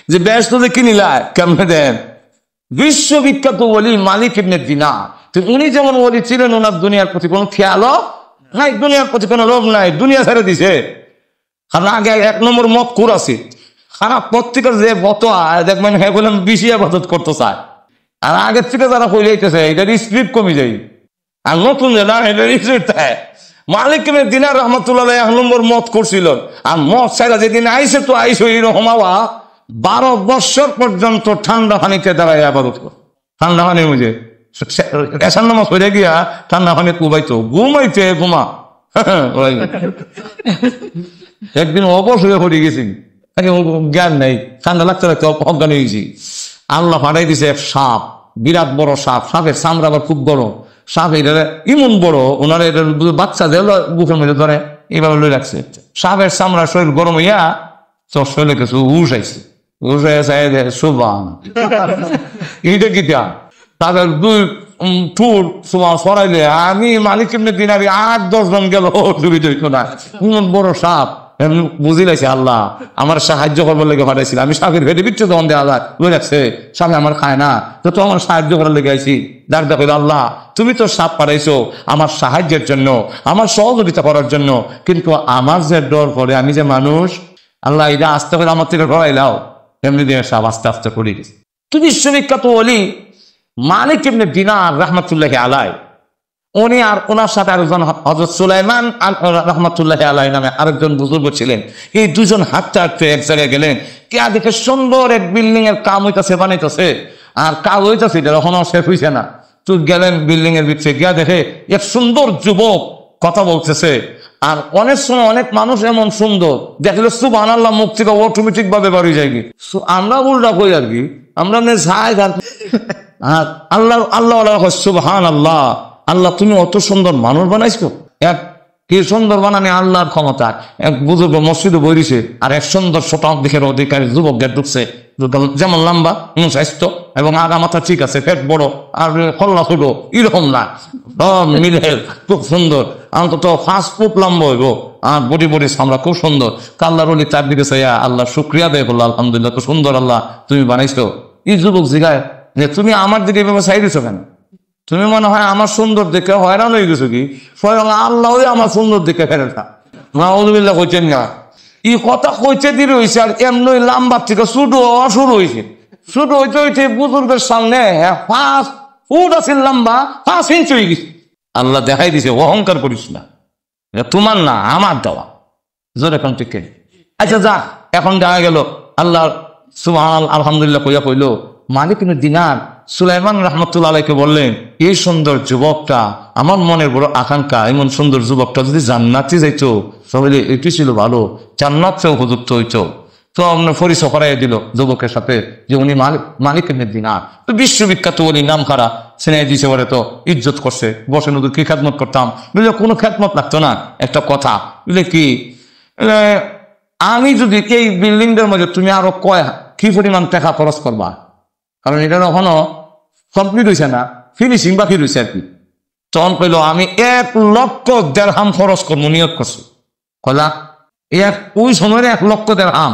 যে ব্যস্ত দেখে নিলায় কেমনে দেন বিশ্ববিখ্যাত ওলি মালিক ইবনে দিনার। উনি যেমন ওলি ছিলেন, ওনার দুনিয়ার প্রতি কোনো খেয়ালও নাই, দুনিয়ার প্রতি কোনো লোভ নাই, দুনিয়া ছেড়ে দিছে। কারণ আগে 1 নম্বর মত কুর আছে, খারাপ পত্রিকার যে ফতোয়া দেখবেন হ্যাঁ বললাম বেশি আবাদত করতে চায়, আর আগের থেকে যারা কই যাইতেছে এটার স্পিড কমে যায়, আর নতুন না এটার স্পিড থাকে। মালিক ইবনে দিনার রহমাতুল্লাহ 1 নম্বর মত করছিল, আর মত ছাড়া যেদিন আইসে তো আইসো এরকম আওয়া 12 বছর পর্যন্ত ঠান্ডা পানিতে দাঁড়ায় আবাদত কর। ঠান্ডা পানির মধ্যে এসার নামাজ হয়ে গিয়া ঠান্ডা পানি ঘুমাইতে ঘুমা। একদিন অবসরে হয়ে গেছি, জ্ঞান নেই, ঠান্ডা লাগতে লাগতে অজ্ঞান হয়ে গেছি। আল্লাহ পাঠাই দিছে এক সাপ, বিরাট বড় সাপ, সাপের চামড়া আবার খুব বড়, সাপ এটা ইমন বড়, ওনারা এটা বাচ্চা যে বুকের মধ্যে ধরে এইভাবে লই রাখছে। সাপের চামড়া শরীর গরম হইয়া তোর শরীরে কিছু হুশ আইছে, হুশ হয়েছে সুবান এইটা কিটা তাদের 2 ফুট সুবান সরাইলে আমি মালিক ইবনে দিনার 8-10 জন গেল ডুবি হইতো না, ইমন বড় সাপ। বুঝি লাইছে আল্লাহ আমার সাহায্য করবার লেগে পাঠাইছিল, আমি সাপের ভেটে বিচ্ছে তখন দেওয়া যায় লই রাখছে, সাপে আমার খায় না, তো আমার সাহায্য করার লেগে আইছি। ডাক ডাক আল্লাহ তুমি তো সাপ পাঠাইছো আমার সাহায্যের জন্য, আমার সহযোগিতা করার জন্য, কিন্তু আমার যে ডর করে আমি যে মানুষ, আল্লাহ এটা আস্তে করে আমার থেকে ঘরাইলাও। এমনি দিয়ে সাপ আস্তে আস্তে পড়ে গেছে। তুমি বিশ্ববিখ্যাত ওলি মালিক ইবনে দিনার রহমাতুল্লাহ আলাই, উনি আর ওনার সাথে আরেকজন হযরত সুলাইমান রহমাতুল্লাহ আলাই নামে আরেকজন বুজুর্গ ছিলেন। এই 2 জন হাঁটতে হাঁটতে এক জায়গায় গেলেন, কে দেখে সুন্দর এক বিল্ডিং এর কাম হইতেছে, বানাইতেছে, আর কাজ হইতেছে, এটা এখনো শেষ হইছে না। তুই গেলেন বিল্ডিং এর ভিতরে, গিয়া দেখে এক সুন্দর যুবক কথা বলতেছে, আর অনেক সময় অনেক মানুষ এমন সুন্দর দেখলে সুবহানাল্লাহ মুখ থেকে অটোমেটিক ভাবে বাড়ি যায়। আমরা উল্টা কই আর কি, আমরা আল্লাহ আল্লাহ সুবহানাল্লাহ, আল্লাহ তুমি অত সুন্দর মানুষ বানাইছো। এক কি সুন্দর বানানি আল্লাহর ক্ষমতা। এক বুজুর্গ মসজিদে বইছে, আর এক সুন্দর শতাংশ দিকের অধিকারী যুবক গেট ঢুকছে, যেমন লম্বা স্বাস্থ্য এবং আগা মাথা ঠিক আছে, পেট বড় আর কল্লা ছোট, এরকম না, মিলে খুব সুন্দর, অন্তত 5 ফুট লম্বা হইব, আর বডি আমরা খুব সুন্দর। কাল্লার অলি তার দিকে চাইয়া আল্লাহ শুক্রিয়া দেয়, বললো আলহামদুলিল্লাহ খুব সুন্দর আল্লাহ তুমি বানাইছো। এই যুবক জিগায় যে তুমি আমার দিকে এভাবে চাই দিছো কেন? তুমি মনে হয় আমার সুন্দর দেখে হয়রান হয়ে গেছো কি? স্বয়ং আল্লাহ আমার সুন্দর দেখে ফেরেটা নাউযুবিল্লাহ কইছেন না, ই কথা কইতে দিয়ে রয়েছে, আর এমনি লাম্বার থেকে ছোট শুরু হয়েছে। ছোট হইতে হইতে বুজুর্গের সামনে 5 ফুট আছে লম্বা, 5 ইঞ্চি হয়ে গেছে। আল্লাহ দেখাই দিছে অহংকার করিস না, তোমার না আমার দেওয়া, জোর এখন ঠিক। আচ্ছা যা, এখন দেখা গেল আল্লাহ সুবহানাল্লাহ আলহামদুলিল্লাহ কইয়া কইলো মালিক ইবনে দিনার সুলাইমান রহমাতুল্লাহ আলাইহিকে বললেন, এই সুন্দর যুবকটা আমার মনের বড় আকাঙ্ক্ষা, এমন সুন্দর যুবকটা যদি জান্নাতে যাইতো তাহলে এটি ছিল ভালো, জান্নাত চেয়ে উপযুক্ত হইতো। তো আপনার পরিচয় করাই দিল যুবকের সাথে যে উনি মালিক ইবনে দিনার, তো বিশ্ববিখ্যাত উনি নাম খারা স্নেহ দিছে, বলে তো ইজ্জত করছে, বসে নদীর কি খেদমত করতাম, বুঝলে কোনো খেদমত লাগতো না। একটা কথা বুঝলে কি, আমি যদি এই বিল্ডিংটার মধ্যে তুমি আরো কি পরিমাণ টাকা খরচ করবা, কারণ এটা এখনো কমপ্লিট হয়েছে না, ফিনিশিং বাকি রয়েছে আর কি। তখন কইল আমি 1 লক্ষ দেড়হাম খরচ করবো, নিয়োগ করছি। কলা ওই সময় 1 লক্ষ দেড়হাম,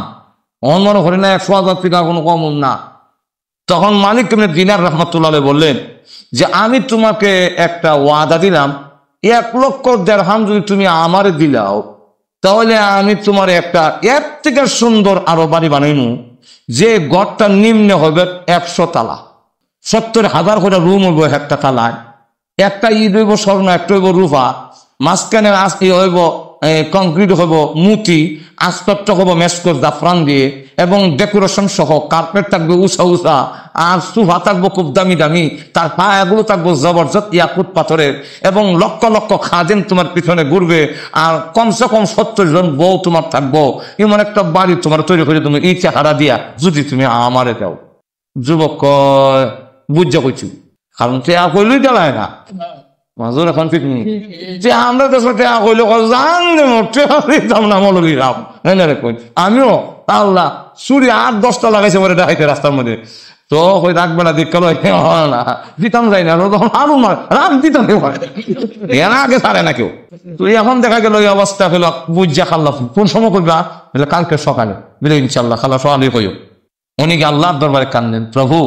অন্য হরি না 100,000 টাকা কোনো কম না। তখন মালিক ইবনে দিনার রহমাতুল্লাহ বললেন যে আমি তোমাকে একটা ওয়াদা দিলাম, 1 লক্ষ দেড়হাম যদি তুমি আমারে দিলাও তাহলে আমি তোমার একটা এর থেকে সুন্দর আরো বাড়ি বানাইনু, যে ঘরটা নিম্নে হবে 100 তালা, 70,000 করে রুম হইব একটা তালায়, একটা ইট হইব স্বর্ণ, একটা হইব রূপা, মাঝখানে হইব কংক্রিট হইব মুটি, আসপত্র হইব মেসকর জাফরান দিয়ে, এবং ডেকোরেশন সহ কার্পেট থাকবে উঁচা উঁচা, আর সোফা থাকবো খুব দামি দামি, তার পায়াগুলো থাকবো জবরদস্ত ইয়াকুত পাথরের, এবং লক্ষ লক্ষ খাদেম তোমার পিছনে ঘুরবে, আর কমসে কম 70 জন বউ তোমার থাকবো। এমন একটা বাড়ি তোমার তৈরি করে তুমি এই চেহারা দিয়া যদি তুমি আমারে দাও। যুবক বুঝা কইছি, কারণ চেয়া কইলেই দেওয়ায় না মাজুর এখন ঠিক নেই যে আমরা তো টেয়া কইলে জানতাম না মৌলবী রাম রে কই। আমিও আল্লাহ চুরি 8-10টা লাগাইছে বলে দেখাইতে রাস্তার মধ্যে, তো কই রাখবে না দিক না দিতাম যাই না, তখন আরো মার রাম দিতাম এর আগে ছাড়ে না কেউ। তো এখন দেখা গেল এই অবস্থা হলো, বুঝা খাল্লা কোন সময় করবা বলে কালকে সকালে বলে ইনশাল্লাহ খাল্লা সকালে কইও। উনি কি আল্লাহর দরবারে কানলেন, প্রভু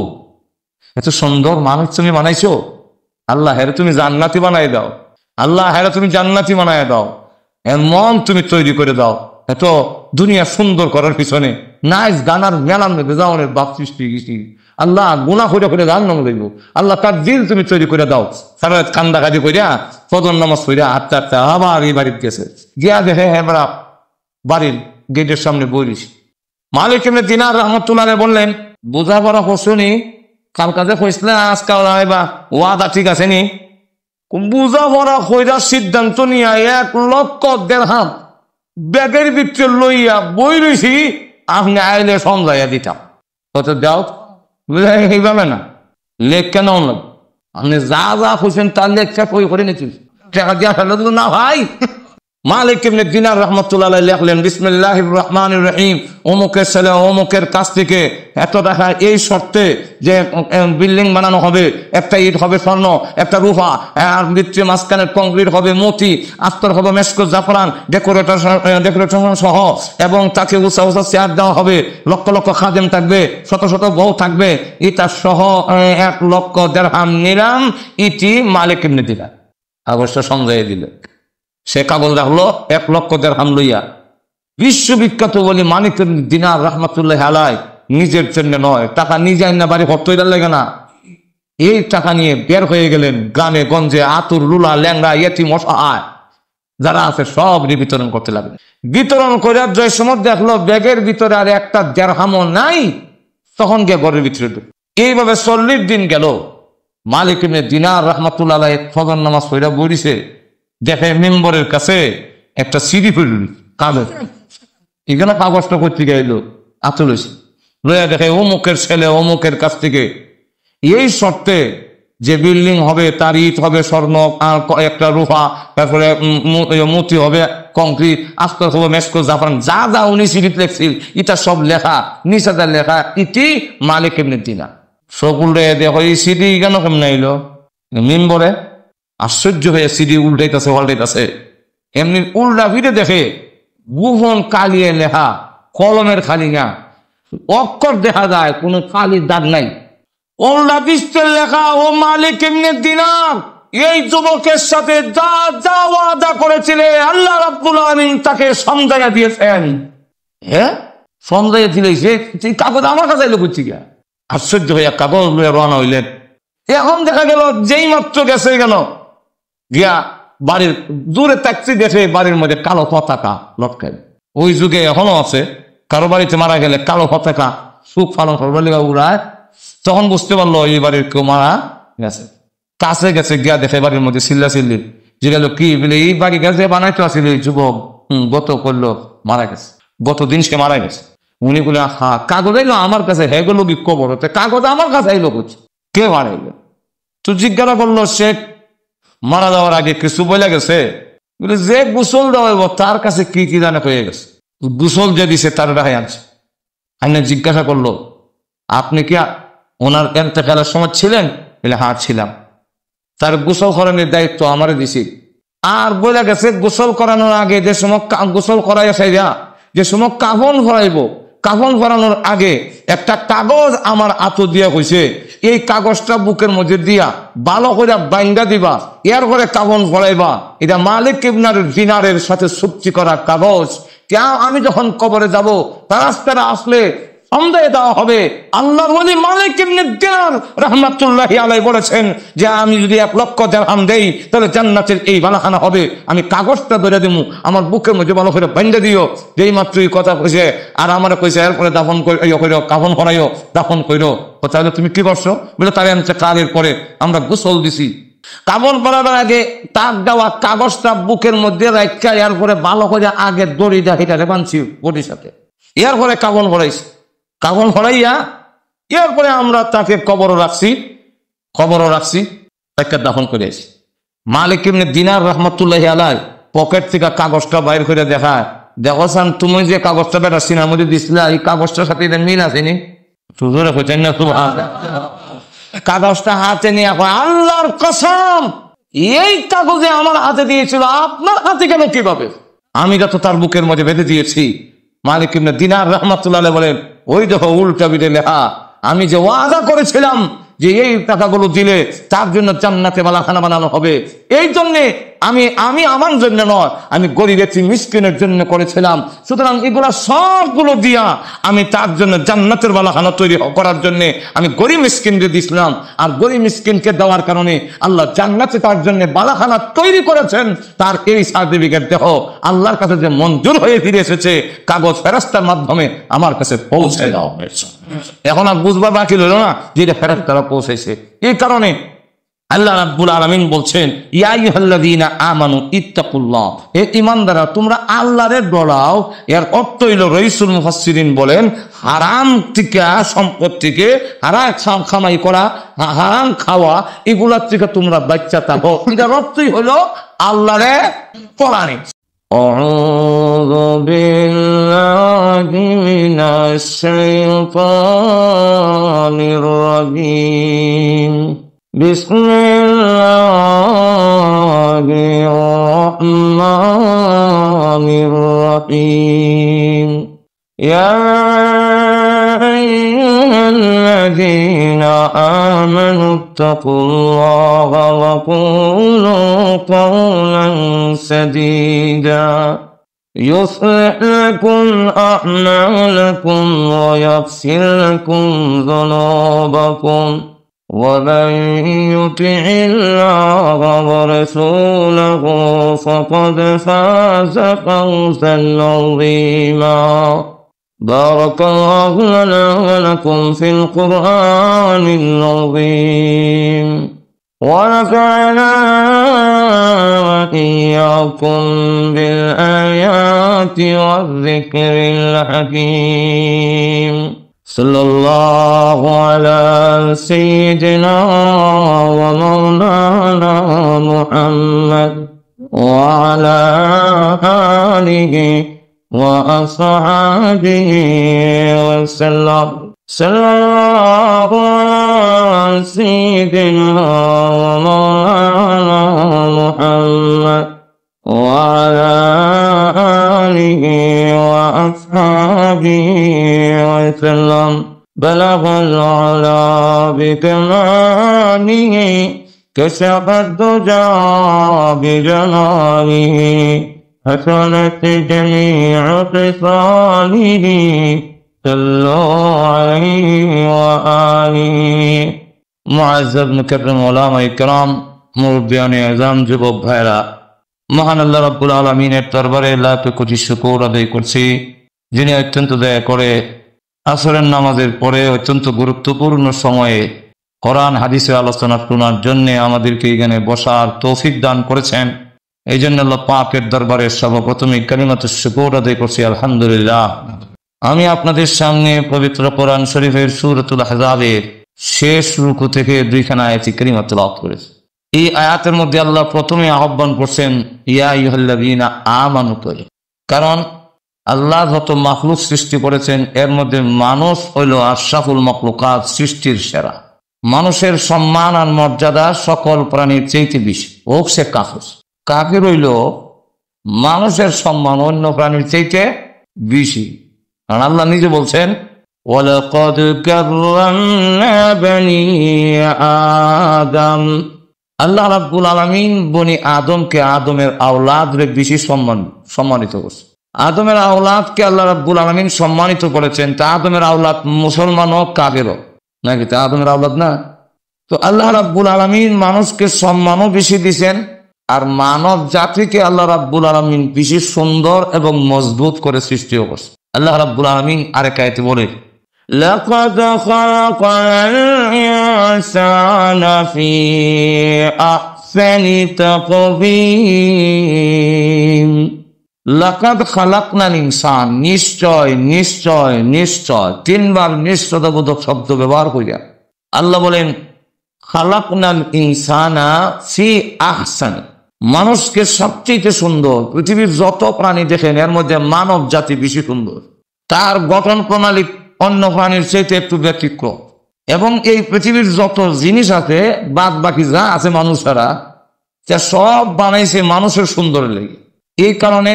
এত সুন্দর মানুষ তুমি বানাইছো, আল্লাহ হেরে তুমি জান্নাতি বানাই দাও, আল্লাহ হেরে তুমি জান্নাতি বানাই দাও, এর মন তুমি তৈরি করে দাও। এত দুনিয়া সুন্দর করার পিছনে নাইস গানার মেলান বেজাওনের বাপ সৃষ্টি গেছি, আল্লাহ গুনাহ করে করে গান নাম লইব, আল্লাহ তার দিল তুমি তৈরি করে দাও। সারা কান্দা কাজি করিয়া ফজর নামাজ পড়িয়া আটটা আটটা আবার এই বাড়িতে গেছে, গিয়া দেখে হ্যাঁ বাড়ির গেটের সামনে বলিস। মালিক ইবনে দিনার রাহমাতুল্লাহ আলাইহি বললেন, বোঝা পড়া হসনি, কাল কাজে কইসলে আজকাল বা ওয়াদা ঠিক আছে নি? বুঝা পড়া কইরা সিদ্ধান্ত নিয়া 1 লক্ষ দিরহাম ব্যাগের ভিতরে লইয়া বই রইছি, আপনি আইলে সমঝাইয়া দিতাম। কত দাও বুঝাই এইভাবে না, লেখ কেন আপনি যা যা খুঁজছেন তার লেখটা বই করে নিচ্ছি, টাকা দিয়া ফেলে তো না ভাই। মালিক ইবনে দিনার রাহমাতুল্লাহ আলাইহি লিখলেন, বিসমিল্লাহির রহমানির রহিম, অমুকের ছেলে অমুকের কাছ থেকে এত টাকা এই শর্তে যে বিল্ডিং বানানো হবে, একটা ইট হবে স্বর্ণ, একটা রূপা, আর ভিতরে মাঝখানে কংক্রিট হবে মতি, আস্তর হবে মেশক জাফরান, ডেকোরেটর সহ, এবং তাকে উঁচা উঁচা চেয়ার দেওয়া হবে, লক্ষ লক্ষ খাদেম থাকবে, শত শত বউ থাকবে, এটা সহ 1 লক্ষ দিরহাম নিলাম। ইটি মালিক ইবনে দিনার অবশ্য সমঝাইয়া দিল। সে কাগজ রাখলো 1 লক্ষ দিরহাম লইয়া। বিশ্ববিখ্যাত বলি মালিক ইবনে দিনার রাহমাতুল্লাহি আলাইহি নিজের জন্য নয়, টাকা নিজে আইনা বাড়ি ভর্তি হইবার লাগে না, এই টাকা নিয়ে বের হয়ে গেলেন গ্রামে গঞ্জে, আতুর লুলা ল্যাংড়া ইয়েতিম অসহায় যারা আছে সব বিতরণ করতে লাগলেন। বিতরণ করে যে সময় দেখলো ব্যাগের ভিতরে আর 1টা দিরহামও নাই, তখন গিয়ে ঘরের ভিতরে ঢুক। এইভাবে 40 দিন গেল। মালিক ইবনে দিনার রাহমাতুল্লাহি আলাইহি ফজর নামাজ পড়া বইছে, দেখে মেম্বরের কাছে একটা সিডি পড়ল কাগজ, এখানে কাগজটা করতে গেল আতলছি লইয়া দেখে অমুকের ছেলে অমুকের কাছ থেকে এই শর্তে যে বিল্ডিং হবে, তার ইট হবে স্বর্ণ, আর একটা রূপা, তারপরে মতি হবে কংক্রিট, আস্তর হবে মেশক জাফরান, যা যা উনি সিডিতে লেখছিল এটা সব লেখা, নিচে লেখা ইটি মালিক ইবনে দিনার। সকল রে দেখো এই সিডি কেন কেমন আইলো? মেম্বরে আশ্চর্য হয়ে সিডি উল্টাইতেছে পাল্টাইতেছে, এমনি উল্টা ফিরে দেখে বুহন কালিয়ে লেখা, কলমের খালি না, অক্ষর দেখা যায়, কোনো কালির দাগ নাই, উল্টা পৃষ্ঠের লেখা, ও মালিক ইবনে দিনার, এই যুবকের সাথে যা যা ওয়াদা করেছিলে আল্লাহ রাব্বুল আলামিন তাকে সমঝাইয়া দিয়েছেন। হ্যাঁ সমঝাইয়া দিলেছে, কাগজ আমার কাছে এলো বুঝছি গা। আশ্চর্য হইয়া কাগজ লইয়া রওনা হইলেন। এখন দেখা গেল যেই মাত্র গেছে গেল গিয়া বাড়ির দূরে তাকছি, দেখে বাড়ির মধ্যে কালো পতাকা লটকায়। ওই যুগে এখনো আছে, কারো বাড়িতে মারা গেলে কালো পতাকা সুখ পালন করবার লেগে উড়ায়। তখন বুঝতে পারলো এই বাড়ির কেউ মারা গেছে। কাছে গেছে, গিয়া দেখে বাড়ির মধ্যে চিল্লা চিল্লি, যে গেল কি বলে এই বাড়ি গেছে বানাইতে আসলে এই যুবক গত করলো মারা গেছে, গতদিন সে মারা গেছে। উনি বলে হা কাগজ আইলো আমার কাছে, হ্যাঁ গেলো কি কবর হতে, কাগজ আমার কাছে আইলো বুঝছে কে মারাইলো? তো জিজ্ঞাসা করলো সে মারা যাওয়ার আগে কিছু বলে গেছে, যে গোসল দেওয়া তার কাছে কি কি জানে হয়ে গেছে, গোসল যে দিছে তার রাখাই আনছে। আইনা জিজ্ঞাসা করলো আপনি কি ওনার এতেকালের সময় ছিলেন? বলে হ্যাঁ ছিলাম। তার গোসল করানোর দায়িত্ব আমারে দিছি। আর বলে গেছে গোসল করানোর আগে যে সময় গোসল করাই সাইরা যে সময় কাফন ভরাইব, কাফন ভরানোর আগে একটা কাগজ আমার আতো দিয়া কইছে, এই কাগজটা বুকের মধ্যে দিয়া ভালো করে বাইন্দা দিবা, এর করে কাফন ভরাইবা। এটা মালিক ইবনে দিনারের সাথে চুক্তি করা কাগজ। আমি যখন কবরে যাব রাস্তাটা আসলে সন্দেহ দেওয়া হবে। আল্লাহর ওলি মালিক ইবনে দিনার রাহমাতুল্লাহি আলাইহি বলেছেন যে আমি যদি 1 লক্ষ দিরহাম দেই তাহলে জান্নাতের এই বালাখানা হবে। আমি কাগজটা ধরে দিব, আমার বুকের মধ্যে ভালো করে বাইন্দা দিও। যেই মাত্রই কথা কইছে আর আমার কইছে এরপরে দাফন কইরো, কাফন করাইও, দাফন কইরো। তাহলে তুমি কি করছো? বলে তারে আনছে কালের পরে আমরা গোসল দিছি, কাফন করাবার আগে তার দেওয়া কাগজটা বুকের মধ্যে রাখা, এরপরে ভালো করে আগে দড়ি দা হিটারে বানছি বডির সাথে, এরপরে কাফন করাইছি। কাফন ভরাইয়া এরপরে আমরা তাকে কবরও রাখছি, তাকে দাফন করে আসি। মালিক ইবনে দিনার রাহমাতুল্লাহি আলাইহি পকেট থেকে কাগজটা বাইর করে দেখায়, দেখো সান তুমি যে কাগজটা বেটা সিনার মধ্যে দিছিলা এই কাগজটার সাথে এটা মিল আছে নি? সুজোরে কইছেন না সুবহানাল্লাহ। কাগজটা হাতে নিয়ে আল্লাহর কসম এই কাগজে আমার হাতে দিয়েছিল, আপনার হাতে কেন কিভাবে? আমি যত তার বুকের মধ্যে বেঁধে দিয়েছি। মালিক ইবনে দিনার রাহমাতুল্লাহি আলাইহি বলেন ওই দেখো উল্টা পিঠে লেখা, আমি যে ওয়াদা করেছিলাম যে এই টাকাগুলো দিলে তার জন্য জান্নাতে বালাখানা বানানো হবে, এই জন্যে আমি আমার জন্য নয়, আমি গরিব এতিম মিসকিনের জন্য করেছিলাম। সুতরাং এগুলা সবগুলো দিয়া আমি তার জন্য জান্নাতের বালাখানা তৈরি করার জন্য আমি গরিব মিসকিনকে দিয়েছিলাম। আর গরিব মিসকিনকে দেওয়ার কারণে আল্লাহ জান্নাতে তার জন্য বালাখানা তৈরি করেছেন। তার এই সার্টিফিকেট দেখো আল্লাহর কাছে যে মঞ্জুর হয়ে ফিরে এসেছে, কাগজ ফেরেশতার মাধ্যমে আমার কাছে পৌঁছে দেওয়া হয়েছে। এখন আর বুঝবার বাকি রইল না যে এটা ফেরেশতারা পৌঁছেছে। এই কারণে আল্লাহ রাব্বুল আলামিন বলছেন, ইয়া আইয়ুহাল্লাযীনা আমানু ইত্তাকুল্লাহ, হে ঈমানদাররা তোমরা আল্লাহরে ডরাও। এর অর্থ হইল রাইসুল মুফাসসিরিন বলেন হারাম থেকে, সম্পদ থেকে হারাম কামাই করা, হারাম খাওয়া, এগুলার থেকে তোমরা বাচ্চা থাকো। এটার অর্থই হলো আল্লাহরে পরানি। আউযু বিল্লাহি মিনাশ শাইতানির রাজীম। বিসমিল্লাহির রহমানির রহিম। ইয়া আইয়ুহাল্লাযীনা আমানু ইত্তাকুল্লাহা ওয়া কুলু কাওলান সাদীদা يصلح لكم أعمالكم ويغفر لكم ذنوبكم ومن يطع الله ورسوله فقد فاز فوزا عظيما. بارك الله لنا ولكم في القرآن العظيم ونفعنا وإياكم بالآيات والذكر الحكيم. صلى الله على سيدنا ومولانا محمد وعلى آله وأصحابه وسلم. صلى الله على سيدنا ومولانا محمد وعلى آله وأصحابه وسلم. بلغ العلا بكماله كشف الدجى بجلاله حسنت جميع خصاله صلوا عليه وآله. মুআজ্জাব মুকাররম উলামায়ে কেরাম, মুরব্বিয়ানে আযম, যুবক ভাইরা, মহান আল্লাহ রাব্বুল আলামিনের দরবারে লাখ কোটি শুকর আদায় করছি, যিনি অত্যন্ত দয়া করে আসরের নামাজের পরে অত্যন্ত গুরুত্বপূর্ণ সময়ে কোরআন হাদিসের আলোচনা শোনার জন্য আমাদেরকে এখানে বসার তৌফিক দান করেছেন। এই জন্য আল্লাহ পাকের দরবারে সর্বপ্রথমে কালিমাতুশ শুকর আদায় করছি, আলহামদুলিল্লাহ। আমি আপনাদের সামনে পবিত্র কোরআন শরীফের সূরাতুল আহজাবের শেষ রুকু থেকে দুইখানা আয়াত কারিমা তেলাওয়াত করেছি। এই আয়াতের মধ্যে আল্লাহ প্রথমে আহ্বান করছেন ইয়া আইয়ুহাল্লাযীনা আমানু করে, কারণ আল্লাহ যত মাখলুক সৃষ্টি করেছেন এর মধ্যে মানুষ হইল আশরাফুল মাখলুকাত, সৃষ্টির সেরা। মানুষের সম্মান আর মর্যাদা সকল প্রাণীর চাইতে বেশি, হোক সে কাফির। কাফির হইল মানুষের সম্মান অন্য প্রাণীর চাইতে বেশি, কারণ আল্লাহ নিজে বলছেন ওয়ালাকাদ কাররামনা বনি আদম। আল্লাহ রাব্বুল আলামিন বনি আদমকে, আদমের আওলাদরে বেশি সম্মানিত করছে। আদমের আওলাদকে আল্লাহ রাব্বুল আলামিন সম্মানিত করেছেন। তা আদমের আওলাদ মুসলমান হোক কাফেরও নাকি, তা আদমের আওলাদ না? তো আল্লাহ রাব্বুল আলামিন মানুষকে সম্মানও বেশি দিয়েছেন, আর মানব জাতিকে আল্লাহ রাব্বুল আলামিন বেশি সুন্দর এবং মজবুত করে সৃষ্টিও করছে। আল্লাহ রাব্বুল আলামিন আরেক আয়াতে বলে লাকাদ খালাকাল ইনসানা ফি আহসানি তাকবীম। লাকাদ খালাকনাল ইনসান, নিশ্চয় নিশ্চয় নিশ্চয়, তিনবার নিশ্চয়তাবোধক শব্দ ব্যবহার করিয়া আল্লাহ বলেন খালাকনাল ইনসানা ফি আহসান, মানুষকে সবচেয়ে সুন্দর। পৃথিবীর যত প্রাণী দেখেন এর মধ্যে মানব জাতি বেশি সুন্দর, তার গঠন প্রণালী অন্য প্রাণীর চাইতে একটু ব্যতিক্রম। এবং এই পৃথিবীর যত জিনিস আছে বাদ বাকি যা আছে মানুষ ছাড়া, তা সব বানাইছে মানুষের সুন্দরের লেগে। এই কারণে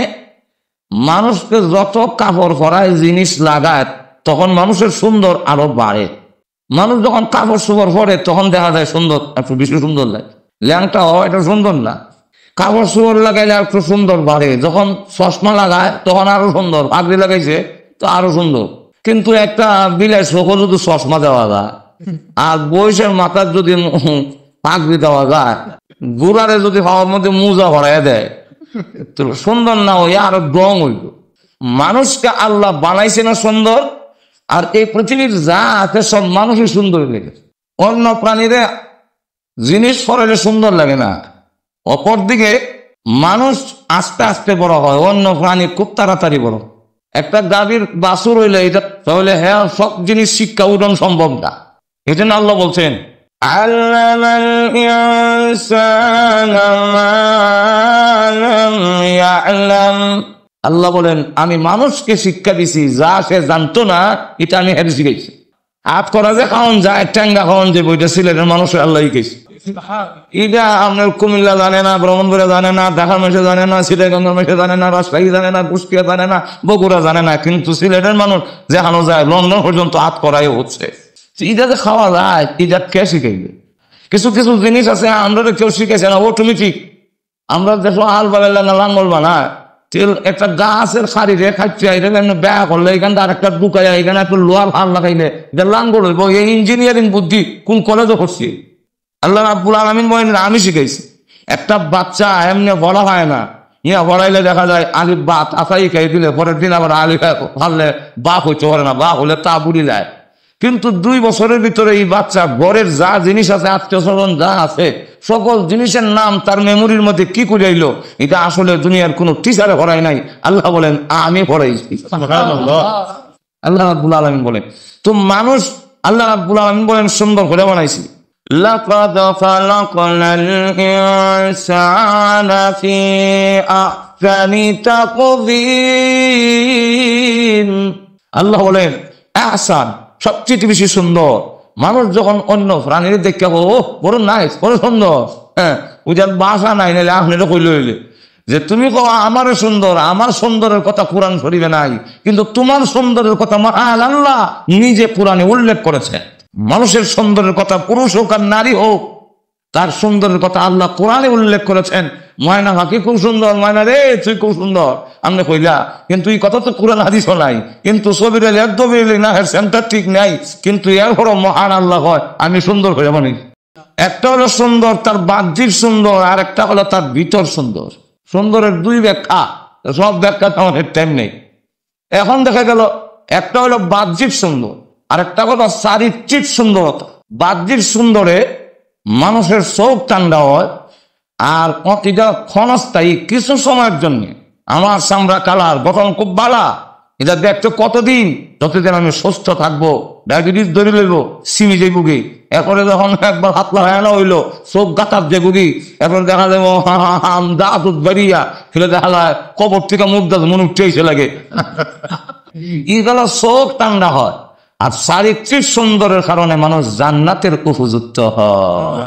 মানুষকে যত কাপড় পরায় জিনিস লাগায় তখন মানুষের সুন্দর আরো বাড়ে। মানুষ যখন কাপড় চোপড় পরে তখন দেখা যায় সুন্দর, একটু বেশি সুন্দর লাগে। ল্যাংটা হয় এটা সুন্দর না, কাপড় চোপড় লাগাইলে একটু সুন্দর বাড়ে। যখন চশমা লাগায় তখন আরো সুন্দর, পাগড়ি লাগাইছে তো আরো সুন্দর। কিন্তু একটা বিলাই চোখে যদি চশমা দেওয়া যায় আর বয়সের মাথার যদি পাগড়ি দেওয়া যায়, গুড়ারে যদি হওয়ার মধ্যে মোজা ভরাই দেয়, তো সুন্দর না হইয়া আরো ডং হইল। মানুষকে আল্লাহ বানাইছে না সুন্দর, আর এই পৃথিবীর যা আছে সব মানুষই সুন্দর লেগেছে। অন্য প্রাণীরা জিনিস পড়াইলে সুন্দর লাগে না। অপরদিকে মানুষ আস্তে আস্তে বড় হয়, অন্য প্রাণী খুব তাড়াতাড়ি বড়। একটা গাভীর বাছুর হইলে এটা তাহলে হ্যাঁ সব জিনিস শিক্ষা উঠন সম্ভব না। এই জন্য আল্লাহ বলছেন আল্লামাল ইনসানা মা লাম ইয়ালাম। আল্লাহ বলেন আমি মানুষকে শিক্ষা দিছি যা সে জানতো না, এটা আমি হেরে শিখাইছি। হাত করা যে খাওয়ান যায়, ট্যাঙ্গা খাওয়ান যে বইটা সিলেটের মানুষের আল্লাহ শিখাইছে। এটা আপনার কুমিল্লা জানে না, ব্রাহ্মণবাড়িয়া জানে না, ঢাকার মেশে জানে না, সিলেটগঞ্জের মেশে জানে না, রাজশাহী জানে না, কুষ্টিয়া জানে না, বগুড়া জানে না, কিন্তু সিলেটের মানুষ যেখানো যায় লন্ডন পর্যন্ত হাত করাই হচ্ছে। এটা যে খাওয়া যায় এটা কে শিখাইবে? কিছু কিছু জিনিস আছে আমরা কেউ শিখেছে না, অটোমেটিক। আমরা দেখো হাল বানাইলে না লাঙ্গল বানায়, তেল একটা গাছের সারি রে খাচ্ছে, এটা ব্যয় করলে এখানে আর একটা ঢুকাই, এখানে একটা লোহার হাল লাগাইলে এটা লাঙ্গল হইব। এই ইঞ্জিনিয়ারিং বুদ্ধি কোন কলেজে করছি? আল্লাহ রাব্বুল আলামিন বলেন আমি শিখাইছি। একটা বাচ্চা এমনি বলা হয় না, ইয়া বড়াইলে দেখা যায় আলি বাত আসাই খাই দিলে পরের দিন আবার আলি ফাললে বাপ হইতে পারে না, বাপ হলে তা বুড়ি যায়। কিন্তু 2 বছরের ভিতরে এই বাচ্চা ঘরের যা জিনিস আছে, আত্মীয় স্বজন যা আছে, সকল জিনিসের নাম তার মেমোরির মধ্যে কি করে আইলো, এটা আসলে দুনিয়ার কোনো টিচারে পড়াই নাই। আল্লাহ বলেন আমি পড়াইছি। আল্লাহ রাব্বুল আলামিন বলেন তো মানুষ, আল্লাহ রাব্বুল আলামিন বলেন সুন্দর করে বানাইছি। লাকাদ খালাকনাল ইনসানা ফি আহসানি তাকওয়িম। আল্লাহ বলেন আহসান সবচেয়ে বেশি সুন্দর। মানুষ যখন অন্য প্রাণীর দেখে ও বড় নাইস, বড় সুন্দর, হ্যাঁ ওইটার বাসা নাই, নাইলে আপনি কইলে হইলে যে তুমি কো আমারও সুন্দর, আমার সুন্দরের কথা কোরআন শরীফে নাই, কিন্তু তোমার সুন্দরের কথা মহান আল্লাহ নিজে কোরআনে উল্লেখ করেছে। মানুষের সুন্দরের কথা পুরুষ হোক আর নারী হোক, তার সুন্দরের কথা আল্লাহ কোরআনে উল্লেখ করেছেন। ময়না হাকি খুব সুন্দর, ময়না রে তুই খুব সুন্দর আপনি কইলা, কিন্তু এই কথা তো কোরআন হাদিসও নাই। কিন্তু ছবির একদম না সেন্টার ঠিক নাই, কিন্তু এর বড় মহান আল্লাহ হয় আমি সুন্দর করে মানি। একটা হলো সুন্দর তার বাহ্যিক সুন্দর, আর একটা হলো তার ভিতর সুন্দর। সুন্দরের 2 ব্যাখ্যা, সব ব্যাখ্যা আমাদের টাইম নেই। এখন দেখা গেল একটা হলো বাহ্যিক সুন্দর, আর একটা হলো চারিত্রিক সুন্দরতা। বাহ্যিক সুন্দরে মানুষের চোখ ঠান্ডা হয়, আর এটা ক্ষণস্থায়ী কিছু সময়ের জন্য। আমার চামড়া কালার গঠন খুব ভালো, এটা দেখতে কতদিন, যতদিন আমি সুস্থ থাকবো, ডায়াবেটিস ধরে লইব, সিমি যে গুগি। এরপরে যখন একবার হাতলা হয় না হইলো, চোখ গাতার যে গুগি, এরপরে দেখা যাবো দাঁত বেরিয়া ফেলে দেখা যায় কবর থেকে মুখ দাঁত মনে উঠতে লাগে। এইগুলো চোখ ঠান্ডা হয়, আর চারিত্রিক সুন্দরের কারণে মানুষ জান্নাতের উপযুক্ত হয়।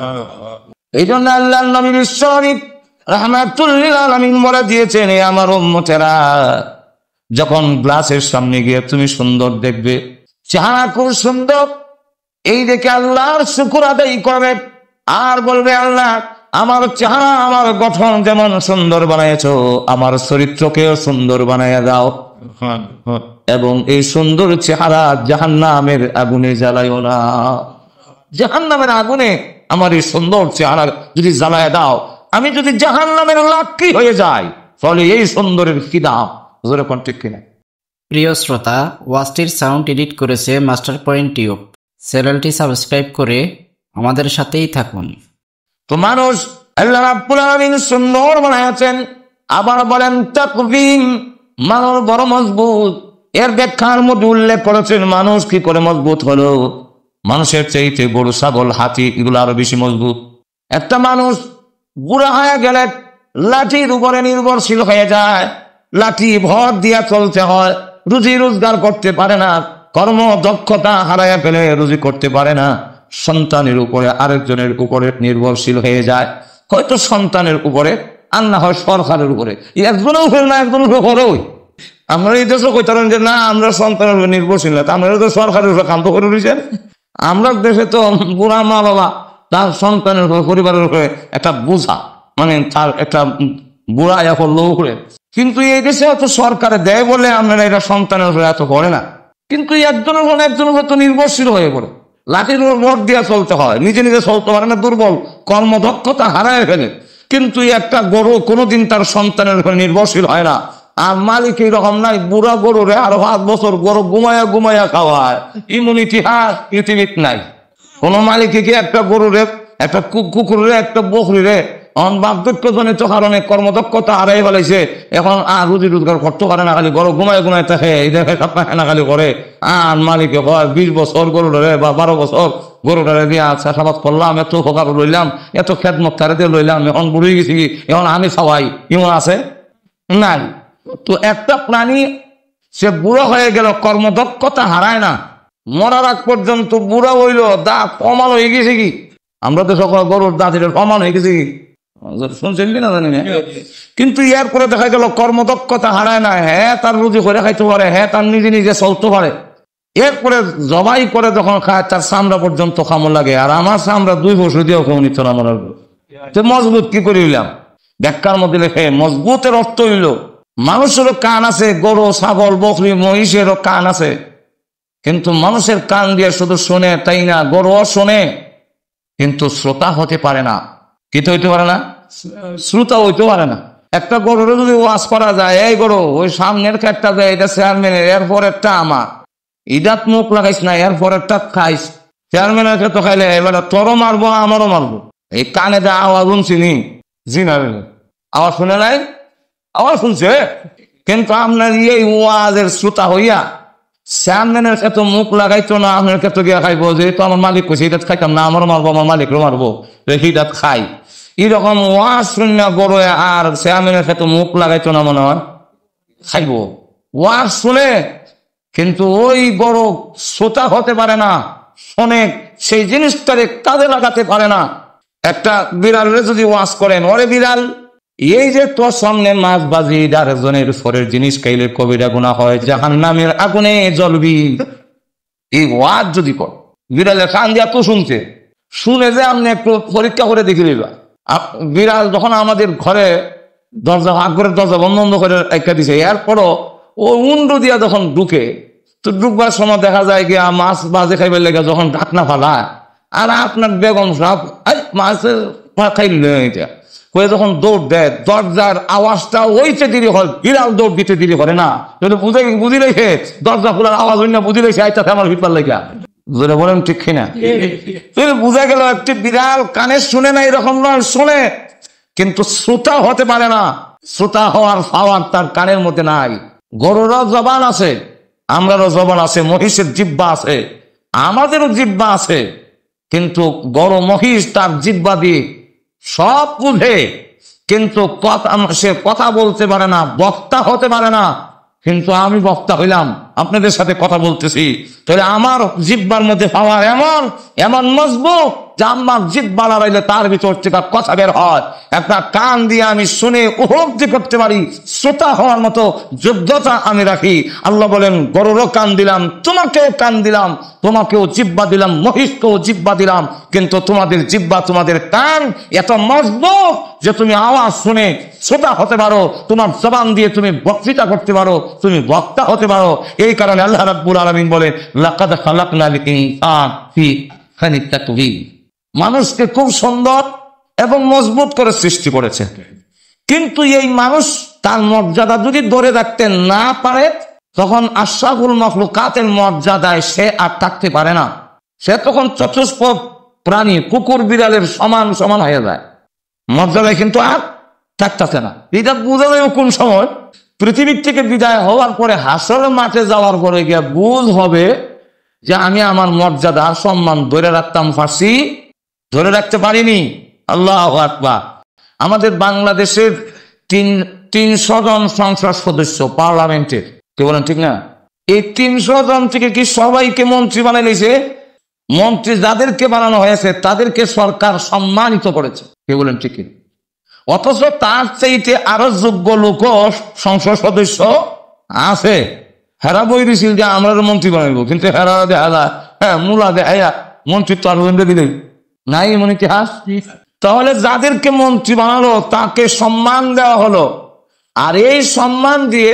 এই জন্য আল্লাহ নবী বিশ্বনবী রাহমাতুল লিল আলামিন বলে দিয়েছেন, আমার উম্মতেরা যখন গ্লাসের সামনে গিয়ে তুমি সুন্দর দেখবে, চেহারা খুব সুন্দর, এই দেখে আল্লাহর শুকর আদায় করবে আর বলবে আল্লাহ আমার চেহারা আমার গঠন যেমন সুন্দর বানাইছো, আমার চরিত্রকেও সুন্দর বানাইয়া দাও, এবং এই সুন্দর চেহারা জাহান্নামের আগুনে জ্বালাইও না। জাহান্নামের আগুনে আমার এই সুন্দর চেহারা যদি জ্বালায় দাও, আমি যদি জাহান্নামের লাকড়ি হয়ে যাই, তাহলে এই সুন্দরের কি দাম? জোরে কোন ঠিক কিনা? প্রিয় শ্রোতা, ওয়াজটির সাউন্ড এডিট করেছে মাস্টার পয়েন্ট টিউব। চ্যানেলটি সাবস্ক্রাইব করে আমাদের সাথেই থাকুন। তো মানুষ আল্লাহ রাব্বুল আলামিন সুন্দর বানাইছেন, আবার বলেন তাকওয়িম, মানুষ বড় মজবুত। এর ব্যাখ্যার মধ্যে উল্লেখ করেছেন মানুষ কি করে মজবুত হলো। মানুষের চাইতে গরু, ছাগল, হাতি এগুলো আরো বেশি মজবুত। একটা মানুষ বুড়া হয়ে গেলে লাঠির উপরে নির্ভরশীল হয়ে যায়, লাঠি ভর দিয়া চলতে হয়, রুজি রোজগার করতে পারে না, কর্ম দক্ষতা হারাইয়া ফেলে রুজি করতে পারে না, সন্তানের উপরে আরেকজনের উপরে নির্ভরশীল হয়ে যায়, হয়তো সন্তানের উপরে আর না হয় সরকারের উপরে, একজনের উপরে না একজনের উপরে। আপনারা এই দেশও কইতারেন যে না আমরা সন্তানের উপর নির্ভরশীল না, আপনারা তো সরকারের উপর কান্ত করে দিয়েছেন। আমরা দেশে তো বুড়া মা বাবা তার সন্তানের উপর, পরিবারের উপরে একটা বোঝা, মানে তার একটা বুড়া এখন লো করে। কিন্তু এই দেশে তো সরকারে দেয় বলে আপনারা এটা সন্তানের উপরে এত করে না। কিন্তু একজনের উপর একজনের উপর তো নির্ভরশীল হয়ে পড়ে, লাঠির উপর ভর দিয়ে চলতে হয়, নিজে নিজে চলতে পারে না, দুর্বল, কর্মদক্ষতা হারায় ফেলে। কিন্তু একটা গরু কোনোদিন তার সন্তানের উপর নির্ভরশীল হয় না। আর মালিক এইরকম নাই, বুড়া গরু রে আরো 5 বছর গরু ঘুমায়া ঘুমায়া খাওয়ায়, এমন ইতিহাস পৃথিবীতে নাই। কোন মালিকে কি একটা গরু রে, একটা কুকুর রে, একটা বকরি রে বার্ধক্যজনিত কারণে কর্মদক্ষতা হারাই ফেলাইছে, এখন আর রুজি রোজগার করতে পারে না, খালি গরু ঘুমায় ঘুমায় থাকে, এই দেখে খানা খালি করে। আর মালিকে হয় 20 বছর গরুটারে বা 12 বছর গরুটারে দিয়ে চাষাবাদ করলাম, এত উপকার লইলাম, এত খেদমত তারে দিয়ে লইলাম, এখন বুড়ি গেছি, এখন আমি খাওয়াই, এমন আছে নাই। তো একটা প্রাণী সে বুড়ো হয়ে গেল, কর্মদক্ষতা হারায় না, মরার আগ পর্যন্ত বুড়া হইল, দাঁত কমাল হয়ে গেছে কি? আমরা তো সকল গরুর দাঁত এটা কমান হয়ে গেছে কি, শুনছেন কিনা জানি না। কিন্তু ইয়ার পরে দেখা গেল কর্মদক্ষতা হারায় না, হ্যাঁ তার রুজি করে খাইতে পারে, হ্যাঁ তার নিজে নিজে চলতে পারে। এরপরে জবাই করে যখন খায় তার চামড়া পর্যন্ত খামো লাগে। আর আমার চামড়া 2 বছর দিয়েও কম নিত না, আমার মজবুত কি করিলাম? ব্যাখ্যার মধ্যে লেখে মজবুতের অর্থ হইল মানুষেরও কান আছে, গরু ছাগল বকরি মহিষেরও কান আছে, কিন্তু মানুষের কান দিয়ে শুধু শোনে তাই না, গরুও শোনে কিন্তু শ্রোতা হতে পারে না। কি তো হইতে পারে না? শ্রোতা হইতে পারে না। একটা গরুর যদি ওয়াজ করা যায়, এই গরু ওই সামনের একটা যায়, এটা চেয়ারম্যানের, এরপর একটা আমার, ইদাত মুখ লাগাইস না, এরপর একটা খাইস, চেয়ারম্যানের ক্ষেত্রে খাইলে এবার তোরও মারবো আমারও মারবো। এই কানে যা আওয়াজ শুনছিনি, জি না আওয়াজ শুনে নাই, আওয়াজ শুনছে, কিন্তু আপনার এই ওয়াজের শ্রোতা হইয়া চেয়ারম্যানের ক্ষেত্রে মুখ লাগাইতো না, আপনার ক্ষেত্রে গিয়া খাইবো যে তো আমার মালিক কইছে এটা খাইতাম না, আমারও মারবো, আমার মালিকও মারবো, সেটা খাই। এরকম ওয়াজ শূন্য গরু আর চেয়ারম্যানের ক্ষেত্রে মুখ লাগাইতো না, মনে হয় খাইবো। ওয়াজ শুনে কিন্তু ওই গরু শ্রোতা হতে পারে না, শোনে, সেই জিনিসটারে কাজে লাগাতে পারে না। একটা বিড়ালে যদি ওয়াজ করেন, ওরে বিড়াল এই যে তোর সামনে মাছ বাজি আরেকজনের ফরের জিনিস খাইলে কবিরা গুনাহ হয়, জাহান্নামের আগুনে জ্বলবি, এই ওয়াজ যদি কর, বিড়ালের কান দিয়া তো শুনছে, শুনে যে আপনি একটু পরীক্ষা করে দেখে নিবা। বিড়াল যখন আমাদের ঘরে দরজা, ঘরের দরজা বন্ধ বন্ধ করে একটা দিছে, এরপরও ও উন্ডু দিয়া যখন ঢুকে, তো ঢুকবার সময় দেখা যায় গিয়া মাছ বাজে খাইবার লেগে যখন ঢাকনা ফালায়, আর আপনার বেগম সাহেব মাছের খাইলে হয়ে যখন দৌড় দেয়, দরজার আওয়াজটা ওইতে দেরি হয়, বিড়াল দৌড় দিতে দেরি করে না, যদি বুঝি রেখে দরজা খোলার আওয়াজ হই না, বুঝি রেখে আইতা আমার ভিতর লেখা ধরে বলেন ঠিক কিনা? বুঝা গেল একটি বিড়াল কানে শুনে না, এরকম নয়, শোনে কিন্তু শ্রোতা হতে পারে না। শ্রোতা হওয়ার পাওয়ার তার কানের মধ্যে নাই। গরুরও জবান আছে, আমরারও জবান আছে, মহিষের জিহ্বা আছে, আমাদেরও জিহ্বা আছে, কিন্তু গরু মহিষ তার জিহ্বা দিয়ে সব বুঝে, কিন্তু সে কথা বলতে পারে না, বক্তা হতে পারে না। কিন্তু আমি বক্তা হইলাম, আপনাদের সাথে কথা বলতেছি, তাহলে আমার জিহ্বার মধ্যে পাওয়ার এমন এমন মজবুত যে আমার জিহ্বা লড়াইলে তার ভিতর থেকে কথা বের হয়। একটা কান দিয়ে আমি শুনে উপলব্ধি করতে পারি, শ্রোতা হওয়ার মতো যোগ্যতা আমি রাখি। আল্লাহ বলেন গরুরও কান দিলাম, তোমাকেও কান দিলাম, তোমাকেও জিহ্বা দিলাম, মহিষকেও জিহ্বা দিলাম, কিন্তু তোমাদের জিহ্বা, তোমাদের কান এত মজবুত যে তুমি আওয়াজ শুনে শ্রোতা হতে পারো, তোমার জবান দিয়ে তুমি বক্তৃতা করতে পারো, তুমি বক্তা হতে পারো। এই কারণে আল্লাহ রাব্বুল আলামিন বলেন লাকাদ খালাকনাল ইনসানা ফি আহসানি তাকওয়িম, মানুষকে খুব সুন্দর এবং মজবুত করে সৃষ্টি করেছে। কিন্তু এই মানুষ তার মর্যাদা যদি ধরে রাখতে না পারে, তখন আশরাফুল মাখলুকাতের মর্যাদায় সে আর থাকতে পারে না। সে তখন চতুষ্পদ প্রাণী, কুকুর বিড়ালের সমান সমান হয়ে যায়, মর্যাদায় কিন্তু আর থাকতেছে না। এটা বোঝা যাবে কোন সময়? পৃথিবীর থেকে বিদায় হওয়ার পরে, হাসরের মাঠে যাওয়ার পরে গিয়ে বুঝ হবে যে আমি আমার মর্যাদা সম্মান ধরে রাখতাম পারছি, ধরে রাখতে পারিনি। আল্লাহু আকবার। আমাদের বাংলাদেশের 300 জন সংসদ সদস্য পার্লামেন্টের, কে বলেন ঠিক না? এই 300 জন থেকে কি সবাইকে মন্ত্রী বানাই নিয়েছে? মন্ত্রী যাদেরকে বানানো হয়েছে তাদেরকে সরকার সম্মানিত করেছে, কে বলেন ঠিক কিনা? অথচ তার চাইতে আরো যোগ্য লোক সংসদ সদস্য আছে, হেরা বই দিছিল যে আমরা মন্ত্রী বানাইবো, কিন্তু হেরা দেখা যায় হ্যাঁ মূলা দেখা মন্ত্রিত্ব আরো দিলেন নাই এমন ইতিহাস। তাহলে যাদেরকে মন্ত্রী বানালো তাকে সম্মান দেওয়া হলো, আর এই সম্মান দিয়ে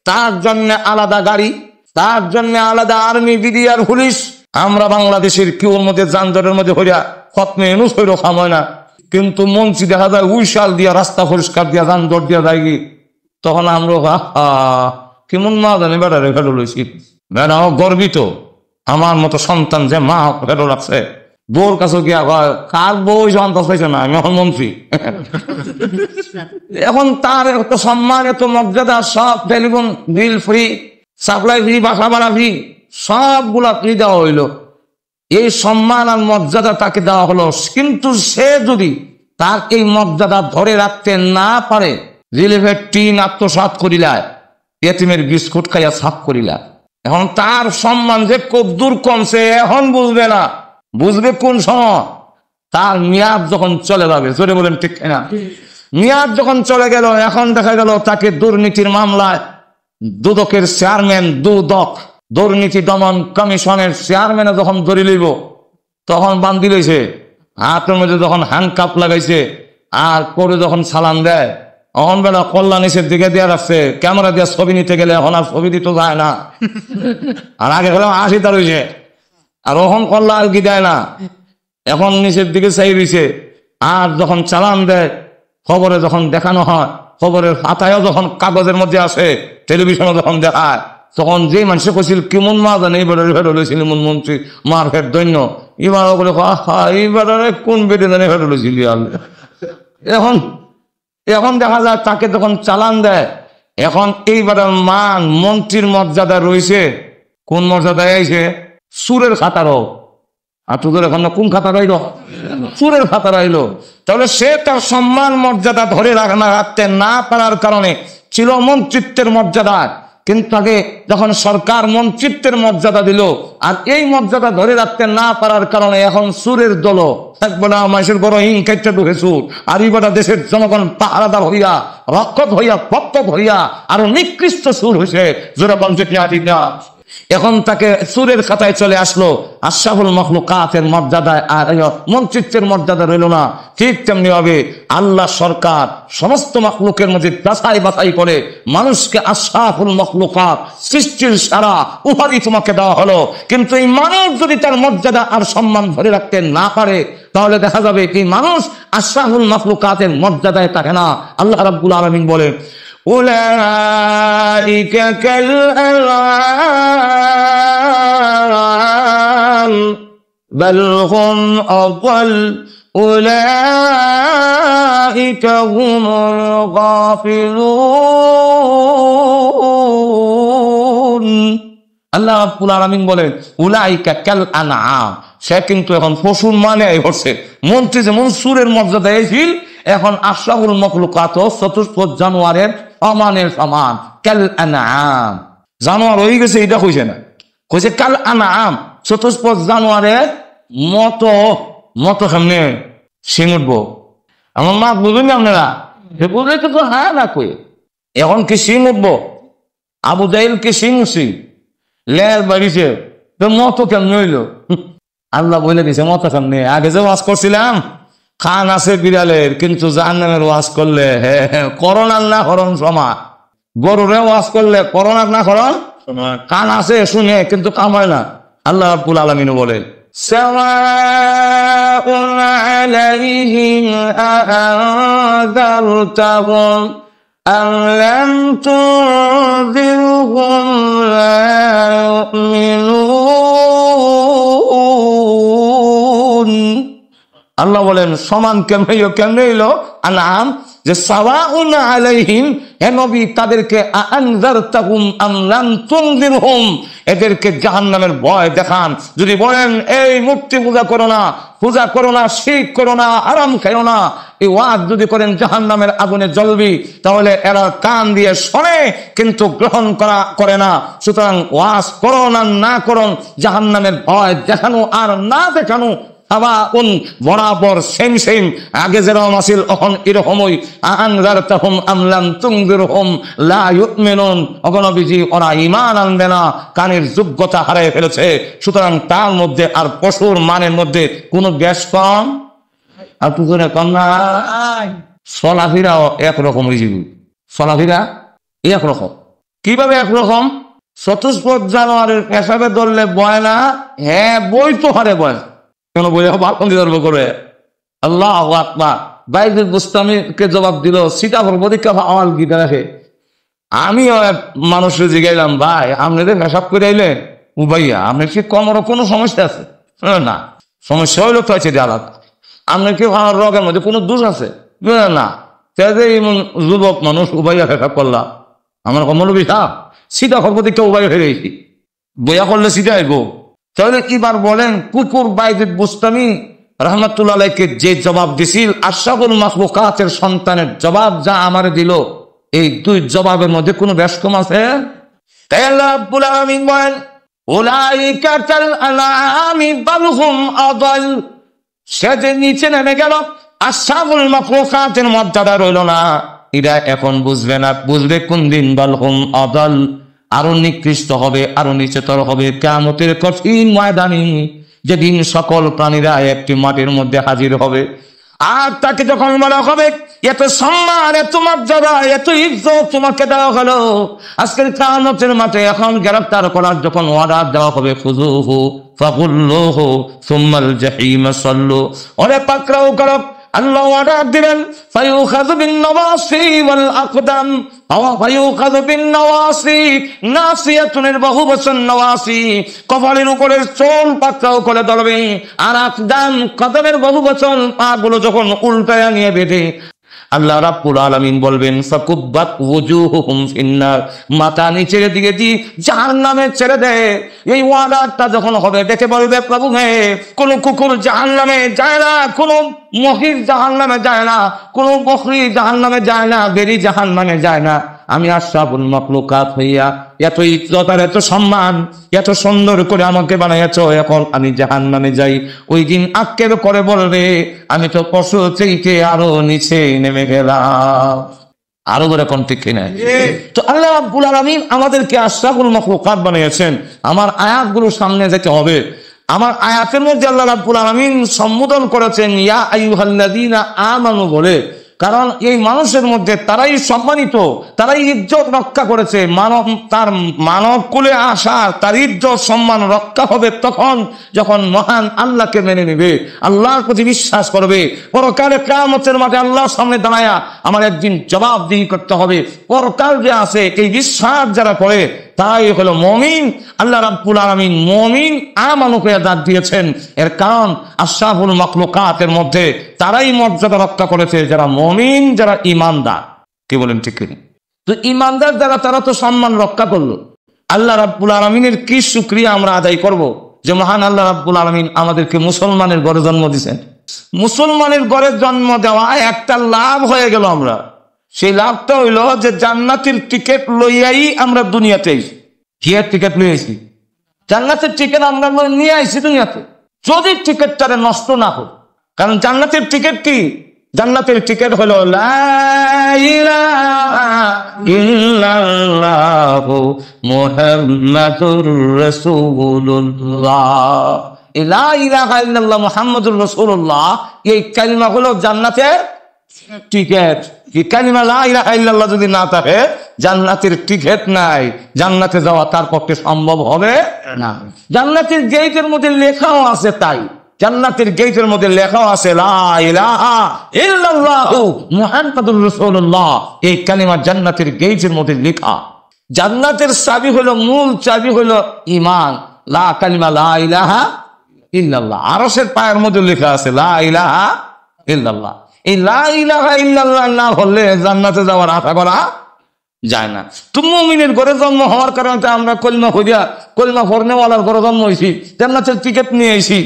তার জন্য আলাদা গাড়ি, তার জন্য আলাদা আর্মি, বিডিআর, পুলিশ। আমরা বাংলাদেশের কিউর মধ্যে যানজটের মধ্যে হইয়া খতমে এনুস হইল খাময় না, কিন্তু মন্ত্রী দেখা যায় উইশাল দিয়া রাস্তা পরিষ্কার দিয়া যানজট দিয়া যায় কি, তখন আমরা কেমন মা জানি বেড়ারে ফেলো লইছি, বেড়াও গর্বিত আমার মতো সন্তান যে মা ফেলো লাগছে। বউর কাছে গিয়া কার বউ সন্তান পাইছে না, আমি এখন মন্ত্রী। এখন তার এত সম্মান, এত মর্যাদা, সব telephone bill free, supply free, বাসা ভাড়া ফ্রি, সবগুলা ফ্রি দেওয়া হইল। এই সম্মান আর মর্যাদা তাকে দেওয়া হলো, কিন্তু সে যদি তার এই মর্যাদা ধরে রাখতে না পারে, রিলিফের টিন আত্মসাৎ করিলায়, এতিমের বিস্কুট খাইয়া সাফ করিলায়, এখন তার সম্মান যে কদ্দুর কমছে এখন বুঝবে না, বুঝবে কোন সময় তার মেয়াদ যখন চলে যাবে। জোরে বলেন ঠিক না? মেয়াদ যখন চলে গেল, এখন দেখা গেল তাকে দুর্নীতির মামলায় দুদকের চেয়ারম্যান, দুদক দুর্নীতি দমন কমিশনের চেয়ারম্যানে যখন ধরে লইব, তখন বান্ধি লইছে হাতের মধ্যে, যখন হ্যান্ডকাপ লাগাইছে আর করে যখন সালাম দেয়, এখন বেলা কল্যাণের দিকে দেওয়া রাখছে, ক্যামেরা দিয়ে ছবি নিতে গেলে এখন আর ছবি দিতে যায় না, আর আগে হলে 80টা রয়েছে, আর ওখন কল্লা আর কি দেয় না, এখন নিচের দিকে চাই রয়েছে। আর যখন চালান দেয়, খবরে যখন দেখানো হয়, খবরের পাতায়ও যখন কাগজের মধ্যে আসে, টেলিভিশনে যখন দেখায়, তখন যে মানুষে কইছিল কেমন মা জানে এইবার ফেরত হয়েছিল এমন মন্ত্রী মার ফের দৈন্য, এবার বলে এইবার কোন বেটে জানে ফেরত হয়েছিল। এখন এখন দেখা যায় তাকে যখন চালান দেয়, এখন এইবারের মান মন্ত্রীর মর্যাদা রয়েছে, কোন মর্যাদায় আইছে? সুরের খাতারও। আর তোদের এখন কোন খাতা রইল? সুরের খাতা রইল। তাহলে সে তার সম্মান মর্যাদা ধরে রাখতে না পারার কারণে ছিল মন্ত্রিত্বের মর্যাদা, কিন্তু তাকে যখন সরকার মন্ত্রিত্বের মর্যাদা দিল, আর এই মর্যাদা ধরে রাখতে না পারার কারণে এখন সুরের দল একবার মানুষের বড় হিং খাইতে ঢুকে সুর, আর এইবার দেশের জনগণ পাহারাদার হইয়া, রক্ষক হইয়া, পক্ষক হইয়া আরো নিকৃষ্ট সুর হয়েছে। জোরে বলছে না? এখন তাকে সুরের খাতায় চলে আসলো, আশরাফুল মাখলুকাতের মর্যাদায় আর মন্ত্রিত্বের মর্যাদা রইল না। ঠিক তেমনি ভাবে আল্লাহ সরকার সমস্ত মাখলুকের মধ্যে বাছাই বাছাই করে মানুষকে আশরাফুল মাখলুকাত, সৃষ্টির সারা উপাধি তোমাকে দেওয়া হলো, কিন্তু এই মানুষ যদি তার মর্যাদা আর সম্মান ধরে রাখতে না পারে, তাহলে দেখা যাবে এই মানুষ আশরাফুল মাখলুকাতের মর্যাদায় থাকে না। আল্লাহ রাব্বুল আলামিন বলেন, أولئك كالأنعام بل هم أضل أولئك هم الغافلون। আল্লাহ রাব্বুল আলামিন বলেন উলাইকা কাল আনআম, সে কিন্তু এখন পশুর মানে হচ্ছে। মন্ত্রী যেমন সুরের মর্যাদা এসেছিল, এখন আশরাফুল মাখলুকাত চতুষ্পদ জানোয়ারের সমানের সমান। কাল আনআম, জানোয়ার হয়ে গেছে এটা কইছে না, কইছে কাল আনআম, চতুষ্পদ জানোয়ারের মতো। মতো সামনে সিং উঠবো, আমার মা বুঝবেন না আপনারা? বুঝলে তো হ্যাঁ না কই, এখন কি সিং উঠবো? আবু জাহেল কি সিং উঠছি, লের বাড়িছে, তো মতো কেমন হইল? আল্লাহ বলে দিছে মতো কেমনে। আগে যে ওয়াজ করছিলাম, খান আছে বিড়ালের, কিন্তু জাহান্নামের ওয়াজ করলে করোনার না করণ সমান। গরুরে ওয়াজ করলে করোনার না করণ, কান আছে শুনে কিন্তু কামায় না। আল্লাহ রাব্বুল আলামিন বলে সাওয়াউন আলাইহিম আআযারতাহুম আম লাম তুযিরহুম লা ইউমিনুন। আল্লাহ বলেন সমান কেমনে হইল আনাম, যে সাওয়াউন আলাইহিম, হে নবী তাদেরকে আনজারতাহুম আম লাম তুনজিরহুম, এদেরকে জাহান্নামের ভয় দেখান। যদি বলেন এই মূর্তি পূজা করো না, শিরক করো না, হারাম খাও না, এই ওয়াজ যদি করেন জাহান্নামের আগুনে জ্বলবি, তাহলে এরা কান দিয়ে শোনে কিন্তু গ্রহণ করে না। সুতরাং ওয়াজ করো না করুন, জাহান্নামের ভয় দেখানো আর না দেখানো সাওয়াউন বরাবর সেম সেম আগে যেরকম আছিল এখন এরকমই আনজারতাহুম আম লাম তুনজিরহুম লা ইউমিনুন অগণবিজি ওরা ঈমান আনবে না কানের যোগ্যতা হারিয়ে ফেলেছে সুতরাং তার মধ্যে আর পশুর মানের মধ্যে কোনো গ্যাস কম আর পুকুরে কম নাই চলাফেরাও একরকম হয়েছে চলাফেরা একরকম কিভাবে একরকম চতুষ্পদ জানোয়ারের পেশাবে ধরলে বয় না হ্যাঁ বই তো হারে বয় কেন বই বাপন্দি ধর্ম করে আল্লাহ আকবার বাইজুল বুস্তামিকে জবাব দিল সীতা পরীক্ষা আওয়াল গীতা রাখে আমিও এক মানুষের জিগাইলাম ভাই আপনাদের পেশাব করে আইলেন ও ভাইয়া আপনার কি কমর কোনো সমস্যা আছে না সমস্যা হইলো তো আছে আলাদা আপনার কি আমার রোগের মধ্যে কোনো দোষ আছে না এমন যুবক মানুষ উবাইয়া পেশাব করলাম আমার কমলবি সাহ সীতা পরীক্ষা উবাইয়া ফেলে গেছি বইয়া করলে সীতা আইব তাহলে এবার বলেন কুকুর বাইজুল বুস্তামি রহমতুল্লাহ আলাইকে যে জবাব দিছিল আশরাফুল মাখলুকাতের সন্তানের জবাব যা আমার দিল এই দুই জবাবের মধ্যে কোনো ব্যস্তম আছে তাই আল্লাহ রাব্বুল আলামিন বলেন উলাইকা কাল আনআমি বাল হুম আদাল সে যে নিচে নেমে গেল আশরাফুল মাখলুকাতের মর্যাদা রইল না এরা এখন বুঝবে না বুঝবে কোন দিন বাল হুম আদাল আরো নিকৃষ্ট হবে আরো নিচেতর হবে কিয়ামতের কঠিন ময়দানে যেদিন সকল প্রাণীরা একটি মাটির মধ্যে হাজির হবে আর তাকে যখন বলা হবে এত সম্মান এত মর্যাদা এত ইজ্জত তোমাকে দেওয়া হলো আজকের কিয়ামতের মাঠে এখন গ্রেফতার করার যখন অর্ডার দেওয়া হবে খুযুহু ফাগুল্লুহু সুম্মাল জাহিম সাল্লু ওরে পাকড়াও করো আল্লাহ অর্ডার দিবেন ফায়ুখাযু বিন নওয়াসি ওয়াল আকদাম ফায়ুখাযু বিন নওয়াসি নাসিয়াতুনের বহুবচন নওয়াসি কপালের উপরে চুল পাকড়াও করে ধরবে আর আকদাম কদমের বহুবচন পাগুলো যখন উল্টায়া নিয়ে বেঁধে আল্লাহ রাব্বুল আলামিন বলবেন ফাকুব্বাত ওয়ুজুহুহুম ফিন্নার মাথা নিচের দিকে দি জাহান্নামে ছেড়ে দে এই ওয়াদাটা যখন হবে দেখে বলবে প্রভু হে কোন কুকুর জাহান্নামে যায় না কোন মহিষ জাহান্নামে যায় না কোন বকরি জাহান্নামে যায় না বেরি জাহান্নামে যায় না আমি আশরাফুল মাখলুকাত হইয়া এত ইজ্জত আর এত সম্মান এত সুন্দর করে আমাকে বানাইয়াছো এখন আমি জাহান্নামে যাই ওই দিন আক্ষেপ করে বলবে আমি তো পশু থেকে আরো নিচে নেমে গেলাম আরো করে কোন ঠিক কিনা তো আল্লাহ রাব্বুল আলামিন আমাদেরকে আশরাফুল মাখলুকাত বানিয়েছেন আমার আয়াতগুলো সামনে যেতে হবে আমার আয়াতের মধ্যে আল্লাহ রাব্বুল আলামিন সম্বোধন করেছেন ইয়া আইয়ুহাল্লাযীনা আমানু বলে কারণ এই মানুষের মধ্যে তারাই সম্মানিত তারাই ইজ্জত রক্ষা করেছে মানব তার মানব কুলে আসা তার ইজ্জত সম্মান রক্ষা হবে তখন যখন মহান আল্লাহকে মেনে নেবে আল্লাহর প্রতি বিশ্বাস করবে পরকালে কিয়ামতের মাঠে আল্লাহর সামনে দাঁড়ায়া আমার একদিন জবাবদিহি করতে হবে পরকাল যে আছে এই বিশ্বাস যারা করে তাই হলো মুমিন আল্লাহ রাব্বুল আলামিন মুমিন আমানুকে দাঁত দিয়েছেন এর কারণ আশরাফুল মাখলুকাতের মধ্যে তারাই মর্যাদা রক্ষা করেছে যারা মুমিন যারা ঈমানদার কি বলেন ঠিক কি তো ঈমানদার যারা তারা তো সম্মান রক্ষা করলো আল্লাহ রাব্বুল আলামিনের কি শুকরিয়া আমরা আদায় করব যে মহান আল্লাহ রাব্বুল আলামিন আমাদেরকে মুসলমানের ঘরে জন্ম দিয়েছেন মুসলমানের ঘরে জন্ম দেওয়া একটা লাভ হয়ে গেল আমরা সেই লাভটা হইলো যে জান্নাতের টিকিট লইয়াই আমরা দুনিয়াতে কি টিকিট লইয়াছি জান্নাতের টিকিট আমরা নিয়ে আইছি দুনিয়াতে যদি টিকিটটা নষ্ট না হোক কারণ জান্নাতের টিকিট কি জান্নাতের টিকিট হলো লা ইলাহা ইল্লাল্লাহু মুহাম্মাদুর রাসূলুল্লাহ লা ইলাহা ইল্লাল্লাহ মুহাম্মাদুর রাসূলুল্লাহ এই কালিমা হলো জান্নাতের টিকিট কি কালিমা লা ইলাহা ইল্লাল্লাহ যদি না থাকে জান্নাতের টিকিট নাই জান্নাতে যাওয়া তার পক্ষে সম্ভব হবে না জান্নাতের গেটের মধ্যে লেখাও আছে তাই জান্নাতের গেটের মধ্যে লেখাও আছে লা ইলাহা ইল্লাল্লাহু মুহাম্মাদুর রাসূলুল্লাহ এই কালিমা জান্নাতের গেটের মধ্যে লেখা জান্নাতের চাবি হলো মূল চাবি হলো ঈমান লা কালিমা লা ইলাহা ইল্লাল্লাহ আরশের পায়ের মধ্যে লেখা আছে লা ইলাহা ইল্লাল্লাহ এই লা ইলাহা ইল্লাল্লাহ না হলে জান্নাতে যাওয়ার আশা করা যায় না তুমি মুমিনের ঘরে জন্ম হওয়ার কারণে আমরা কলিমা খুঁজিয়া কলিমা পড়নেওয়ালার ঘরে জন্ম হয়েছি জান্নাতের টিকিট নিয়ে এসি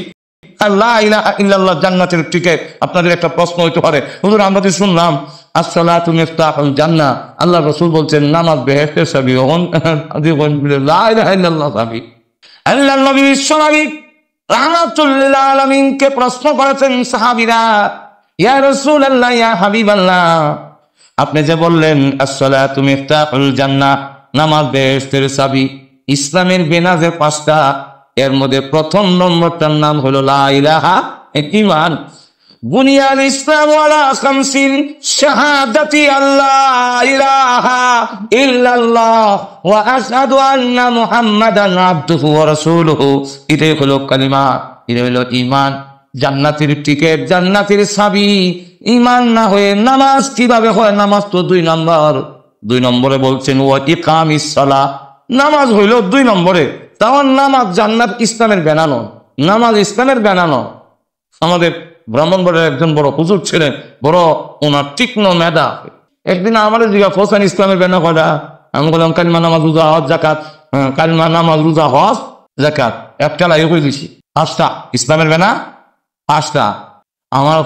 আর লা ইলাহা ইল্লাল্লাহ জান্নাতের টিকিট আপনাদের একটা প্রশ্ন হইতে পারে হুজুর আমরা তো শুনলাম আসসালাতু মিফতাহুল জান্নাহ আল্লাহ রাসূল বলছেন নামাজ বেহেশতের চাবি লা ইলাহা ইল্লাল্লাহ চাবি আল্লাহর নবী বিশ্বনবী রাহমাতুল লিল আলামিনকে প্রশ্ন করেছেন সাহাবীরা, ইয়া রাসূলুল্লাহ, ইয়া হাবিবাল্লাহ, আপনি যে বললেন আসসালাতু মিফতাহুল জান্নাহ, নামাজ বেহেশতের চাবি। ইসলামের বেনা যে পাঁচটা, এর মধ্যে প্রথম নম্বরটার নাম হলো লা ইলাহা ঈমান। বুনিয়াল ইসলাম আলা খামসিন, শাহাদাতি আল্লাহ ইলাহা ইল্লাল্লাহ ওয়া আশহাদু আন্না মুহাম্মাদান আবদুহু ওয়া রাসূলুহু। এটাই হলো কালিমা, এটা হলো ঈমান। জান্নাতের টিকেট, জান্নাতের চাবি। ঈমান না হয়ে নামাজ কিভাবে হয়? নামাজ তো 2 নম্বর। 2 নম্বরে বলছেন ওয়া ইকামিস সালাহ, নামাজ হইল 2 নম্বরে। তাও নামাজ জান্নাত ইসলামের বানানো, নামাজ ইসলামের বানানো। আমাদের ব্রাহ্মণবাড়ির একজন বড় হুজুর ছিলেন, বড় ওনার তীক্ষ্ণ মেধা। একদিন আমাদের জিজ্ঞাসা করছেন ইসলামের বেনা কয়টা? আমি বললাম কালিমা, নামাজ, রোজা, হজ, জাকাত। কালিমা, নামাজ, রোজা, হজ, জাকাত, একটা লাই করে দিছি। 5টা ইসলামের বেনা, 5টা। আমার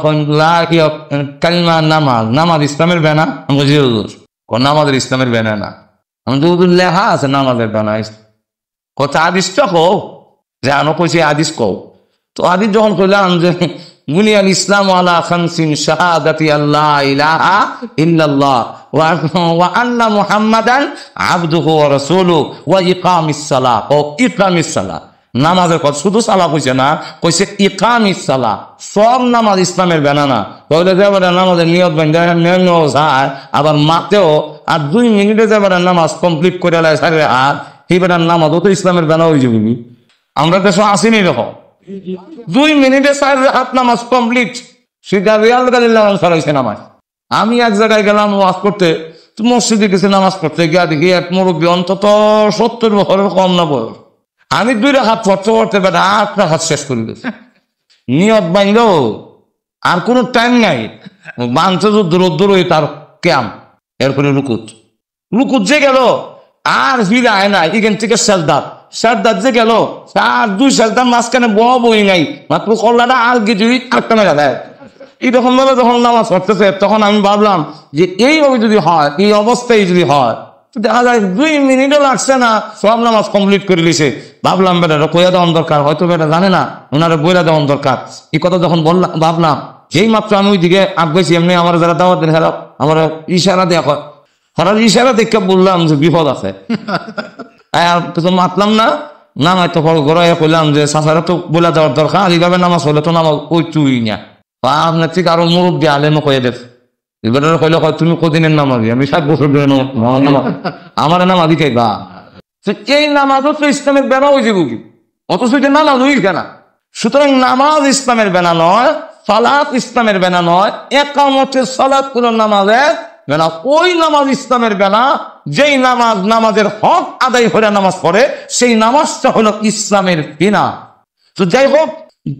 কালিমা, নামাজ, নামাজ ইসলামের বেনা। আমি বলছি হুজুর, নামাজের ইসলামের বেনা না। আমি তো হুজুর লেখা আছে নামাজের বেনা। কথা আদিসটা কও, যে আনো কইছে আদিস কও। তো আদিস যখন কইলাম যে বুনিয়াল ইসলাম আলা খামসিন, শাহাদাতি আল্লাহ ইলাহা ইল্লাল্লাহ ওয়া আন্না মুহাম্মাদান আবদুহু ওয়া রাসূলুহু ওয়া ইকামিস সালাহ, ও ইকামিস সালাহ, নামাজের কথা শুধু সালাহ কইছে না, কইছে ইকামিস সালাহ। সব নামাজ ইসলামের বানানা। তাহলে যাবার নামাজের নিয়ত বান্ধা নেও যায়, আবার মাতেও আর 2 মিনিটে যাবার নামাজ কমপ্লিট করে লাই সারে, আর এইবার নামাজও তো ইসলামের বানা হয়ে যাবে। আমরা দেশে আসিনি রকম 2 মিনিটে 4 রাকাত নামাজ কমপ্লিট। সেটা রিয়াল গালিল্লাহ সরাইছে নামাজ। আমি এক জায়গায় গেলাম ওয়াজ করতে, মসজিদে গেছে নামাজ পড়তে, গিয়া দেখি এক মুরব্বী অন্তত 70 বছরের কম না বয়স। আমি 2 রাকাত পড়তে পড়তে বেটা 8 রাকাত শেষ করে দিয়েছি। নিয়ত বাইল, আর কোনো টাইম নাই, বাঞ্চ দূর তার ক্যাম। এরপরে রুকুত যে গেল, আর ফিরে আয় না, এখান থেকে সাজদাত যে গেল, আর 2 সাজদার মাঝখানে বই নাই, মাত্র কল্লাটা আর কিছুই আটটা মেলা দেয়। এরকম ভাবে যখন নামাজ পড়তেছে, তখন আমি ভাবলাম যে এইভাবে যদি হয়, এই অবস্থায় যদি হয়, দেখা যায় 2 মিনিটও লাগছে না, সব নামাজ কমপ্লিট করে লিছে। ভাবলাম বেটা কইয়া দেওয়ার দরকার, হয়তো বেটা জানে না, ওনারা বইরা দেওয়ার দরকার। এই কথা যখন বললাম, ভাবলাম যেই মাত্র আমি ওইদিকে আগাইছি, এমনি আমার যারা দাওয়াত দেন আমার ইশারা দেওয়া, হঠাৎ ইশারা দেখে বললাম যে বিপদ আছে। মাতলাম না, নামাই তো ঘরে কইলাম যে চাচারা তো বলে দেওয়ার দরকার, এইভাবে নামাজ হলে তো নামাজ ওই তুই না। আপনার ঠিক আরো মুরব্বী আলেমও কয়ে দেব, এবার কইলে তুমি কদিনের নামাজি? আমি 7 বছর ধরে আমার নামাজি খাইবা। এই নামাজও তো ইসলামের বেনা হয়ে যাবো কি, অথচ এটা নামাজ হইল কেনা। সুতরাং নামাজ ইসলামের বেনা নয়, সালাত ইসলামের বেনা নয়, একামতের সালাত কোন নামাজের বেনা। ওই নামাজ ইসলামের বেনা যেই নামাজ নামাজের হক আদায় করে নামাজ পড়ে, সেই নামাজটা হলো ইসলামের বিনা। তো যাই হোক,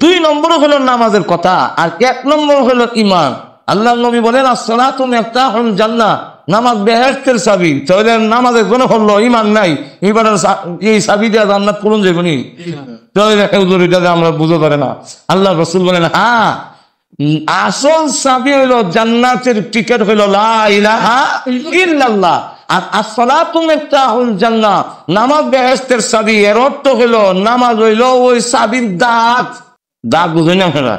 2 নম্বর হলো নামাজের কথা, আর 1 নম্বর হলো ঈমান। আল্লাহ নবী বলেন আসসালাতু মিফতাহুল জান্নাহ, নামাজ বেহেশতের চাবি। তাহলে নামাজের কোনো হলো ঈমান নাই, এবার এই চাবি দিয়ে জান্নাত কোন যাবেনি? তাহলে এটা আমরা বুঝতে পারে না। আল্লাহ রাসূল বলেন হ্যাঁ, আসল চাবি হইল জান্নাতের টিকিট হইল লা ইলাহা ইল্লাল্লাহ। আর আসসালাতু মিফতাহুল জান্নাহ, নামাজ বেহেশতের চাবি। এর অর্থ হইল নামাজ হইল ওই চাবির দাগ বুঝেন না আপনারা?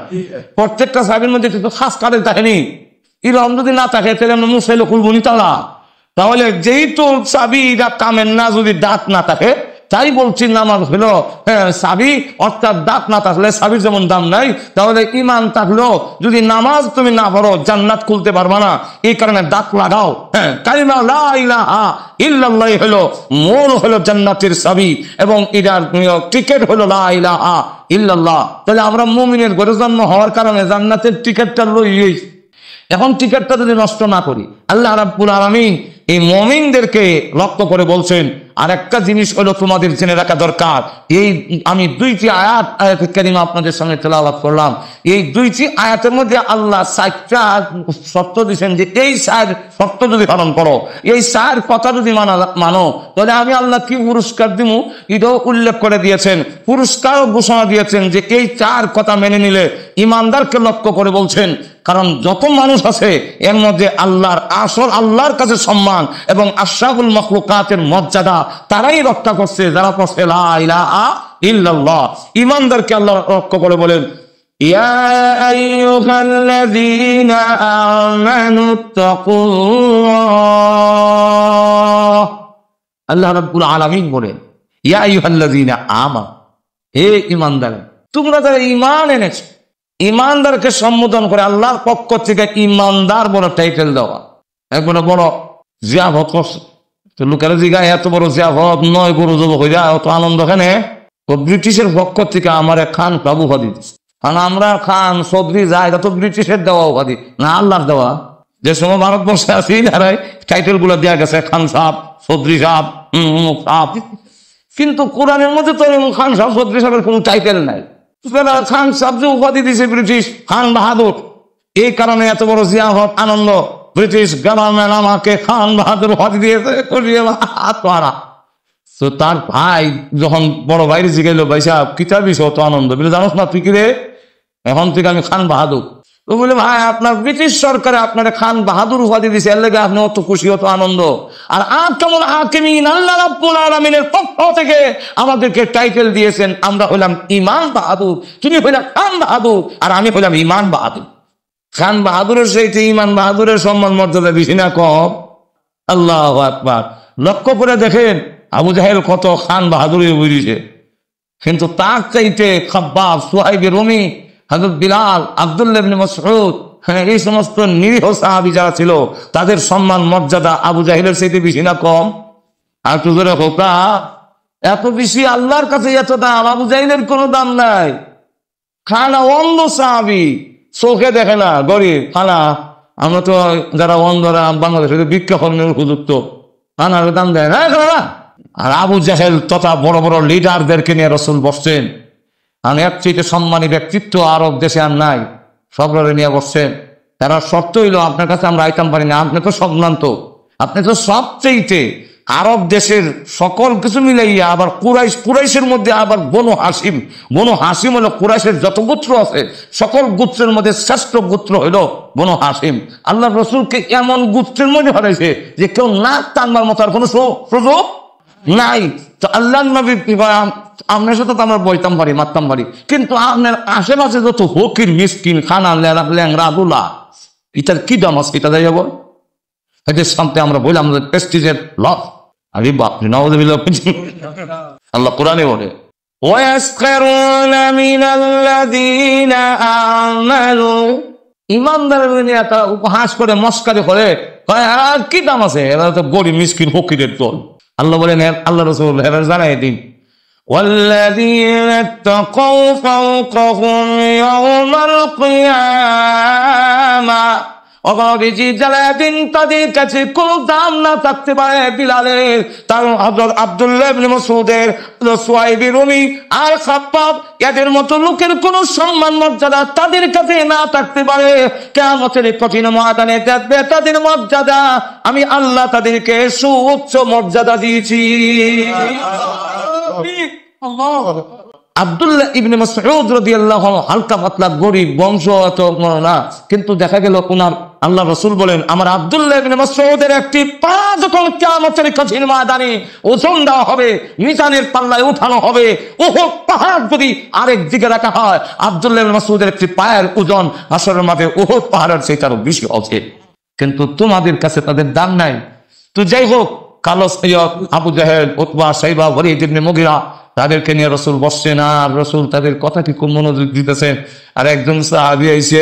প্রত্যেকটা চাবির মধ্যে কিন্তু খাস কারেন্ট থাকেনি, এরকম যদি না থাকে তাহলে আমরা মুসাইলে খুলবনি তালা। তাহলে যেহেতু চাবি কামের না, যদি দাঁত না থাকে, তাই বলছি নামাজ হলো চাবি, অর্থাৎ দাঁত না থাকলে চাবির যেমন দাম নাই, তাহলে ঈমান থাকলেও যদি নামাজ তুমি না পড়ো, জান্নাত খুলতে পারবা না। এই কারণে দাঁত লাগাও। কালিমা লা ইলাহা ইল্লাল্লাহ হলো মোর হলো জান্নাতের চাবি, এবং এটার টিকিট হলো লা ইলাহা ইল্লাল্লাহ। তাহলে আমরা মুমিনের ঘরে জন্ম হওয়ার কারণে জান্নাতের টিকিটটা লই। এখন টিকিটটা যদি নষ্ট না করি, আল্লাহ রাব্বুল আলামিন এই মুমিনদেরকে লক্ষ্য করে বলছেন, আর একটা জিনিস হলো তোমাদের জেনে রাখা দরকার। এই আমি 2টি আয়াত কারিমা আপনাদের সামনে তেলাওয়াত করলাম। এই 2টি আয়াতের মধ্যে আল্লাহ 4টা শর্ত দিয়েছেন, যে এই 4 শর্ত যদি পালন করো, এই 4 কথা যদি মানো, তাহলে আমি আল্লাহ কি পুরস্কার দিব এটাও উল্লেখ করে দিয়েছেন। পুরস্কারও ঘোষণা দিয়েছেন যে এই 4 কথা মেনে নিলে, ইমানদারকে লক্ষ্য করে বলছেন, কারণ যত মানুষ আছে এর মধ্যে আল্লাহর আসল আল্লাহর কাছে সম্মান এবং আশরাফুল মাখলুকাতের মর্যাদা তারাই রক্ষা করছে যারা পড়ছে লা ইলাহা ইল্লাল্লাহ। ইমানদারকে আল্লাহ রক্ষা করে বলেন ইয়া আইয়ুহাল্লাযীনা আমানুত্তাকুল্লাহ। আল্লাহ রাব্বুল আলামিন বলেন ইয়া আইয়ুহাল্লাযীনা আমানু, হে ইমানদার, তোমরা যারা ঈমান এনেছো। ইমানদারকে সম্বোধন করে আল্লাহর পক্ষ থেকে ইমানদার বড় টাইটেল দেওয়া, একবারে বড় জিয়াফত করছে। তো লোকেরা জিগায় এত বড় জিয়াফত নয় গরু জব হয়ে যায় অত আনন্দ কেন? তো ব্রিটিশের পক্ষ থেকে আমার খান বাবু উপাধি দিচ্ছে। কারণ আমরা খান চৌধুরী যাই এটা তো ব্রিটিশের দেওয়া উপাধি না, আল্লাহর দেওয়া। যে সময় ভারতবর্ষে আছি তারাই টাইটেল গুলো দেওয়া গেছে, খান সাহেব, চৌধুরী সাহেব, সাহেব। কিন্তু কোরআনের মধ্যে তো খান সাহেব চৌধুরী সাহেবের কোনো টাইটেল নাই। খান সাহেব যে উপাধি দিয়েছে ব্রিটিশ, খান বাহাদুর। এই কারণে এত বড় জিয়াফত আনন্দ, ব্রিটিশ গভর্নমেন্ট আমাকে খান বাহাদুর উপাধি দিয়েছে। তো তার ভাই যখন বড় ভাইরে জিগাইলো, ভাই সাহেব কিতাব বিষয় অত আনন্দ বলে, জানোস না তুই কি রে? এখন থেকে আমি খান বাহাদুর। তো বলে ভাই আপনার ব্রিটিশ সরকারে আপনার খান বাহাদুর উপাধি দিয়েছে, এর লেগে আপনি অত খুশি অত আনন্দ। আর আহকামুল হাকিমিন আল্লাহ রাব্বুল আলামিনের পক্ষ থেকে আমাদেরকে টাইটেল দিয়েছেন, আমরা হইলাম ঈমান বাহাদুর, তুমি হইলাম খান বাহাদুর, আর আমি হইলাম ঈমান বাহাদুর। খান বাহাদুরের সাথে ঈমান বাহাদুরের সম্মান মর্যাদা বেশি না কম? আল্লাহু আকবার। লক্ষ্য করে দেখেন আবু জাহেল কত খান বাহাদুর বুঝিয়েছে, কিন্তু তার চাইতে খাব্বাব, সুহাইব রুমি, হযরত বিলাল, আব্দুল্লাহ ইবনে মাসউদ, এই সমস্ত নিরীহ সাহাবী যারা ছিল তাদের সম্মান মর্যাদা আবু জাহেলের চাইতে বেশি না কম? আর একটু জোরে হোকা, এত বেশি আল্লাহর কাছে এত দাম, আবু জাহেলের কোনো দাম নাই। খানা অন্ধ সাহাবী, চোখে দেখে না, গরিব খানা। আমরা তো যারা অন্ধরা বাংলাদেশে ভিক্ষা কর্মের উপযুক্ত, খানার দাম দেয় না। আর আবু জাহেল তথা বড় বড় লিডারদেরকে নিয়ে রাসূল বসছেন। আর এর চাইতে সম্মানী ব্যক্তিত্ব আরব দেশে আর নাই, সবরে নিয়ে বসছেন। তারা শর্ত হইলো আপনার কাছে আমরা আইতাম পারি না, আপনি তো সম্ভ্রান্ত, আপনি তো সবচেয়েতে আরব দেশের সকল কিছু মিলাইয়া আবার কুরাইশের মধ্যে আবার বনু হাসিম হলো কুরাইশের যত গোত্র আছে সকল গোত্রের মধ্যে শ্রেষ্ঠ গোত্র হইলো বনু হাসিম। আল্লাহ রসুলকে এমন গোত্রের মধ্যে হারাইছে যে কেউ নাক টানবার মতো আর কোনো সুযোগ নাই। তো আল্লাহ নবী আপনার সাথে তো আমরা বইতাম পারি, মারতাম পারি, কিন্তু আপনার আশেপাশে যত ফকির মিসকিন খানা ল্যাংরা আদুলা, এটার কি দাম আছে? এটা যাই যাবো এদের সামনে আমরা বললাম আমাদের প্রেস্টিজের লস। আরে বাপরে, নাউযুবিল্লাহ। আল্লাহ কোরআনে বলে ওয়াসখারুনা মিনাল্লাযীনা আমানু, ইমানদারের নিয়ে তারা উপহাস করে, মস্কারি করে, আর কি দাম আছে, এরা তো গরিব মিসকিন ফকিরের দল। আল্লাহ বলেন, আল্লাহ রাসূল এরা জানাই দিন ওয়াল্লাযীনা তাকাউ ফাওকাহুম ইয়াওমাল কিয়ামাহ, অগণিজি জালাদিন তাদের কাছে কোনো দাম না থাকতে পারে বিলালের, তার হযরত আব্দুল্লাহ ইবনে মাসউদের, সুহাইব রুমি আর খাব্বাব, এদের মতো লোকের কোনো সম্মান মর্যাদা তাদের কাছে না থাকতে পারে। কিয়ামতের কঠিন ময়দানে দেখবে তাদের মর্যাদা আমি আল্লাহ তাদেরকে সুউচ্চ মর্যাদা দিয়েছি। আব্দুল্লাহ ইবনে মাসউদ রাদিয়াল্লাহু আনহু হালকা পাতলা গরিব বংশ, এত না, কিন্তু দেখা গেল ওনার আল্লাহ রাসূল বলেন আমার আব্দুল্লাহ ইবনে মাসউদের একটি পা যখন কিয়ামতের কঠিন ময়দানে ওজন দেওয়া হবে, মিজানের পাল্লায় উঠানো হবে, উহুদ পাহাড় যদি আরেক দিকে রাখা হয়, আব্দুল্লাহ ইবনে মাসউদের একটি পায়ের ওজন হাশরের মাঠে উহুদ পাহাড়ের চেয়ে আরো বেশি হবে। কিন্তু তোমাদের কাছে তাদের দাম নাই। তো যাই হোক, কালো সৈয়দ, আবু জাহেল, উতবা, শাইবা, ওয়ালিদ ইবনে মুগিরা, তাদেরকে নিয়ে রসুল বসছেন আর রসুল তাদের কথা কি খুব মনোযোগ দিতেছেন। আর একজন সাহাবী আইছে,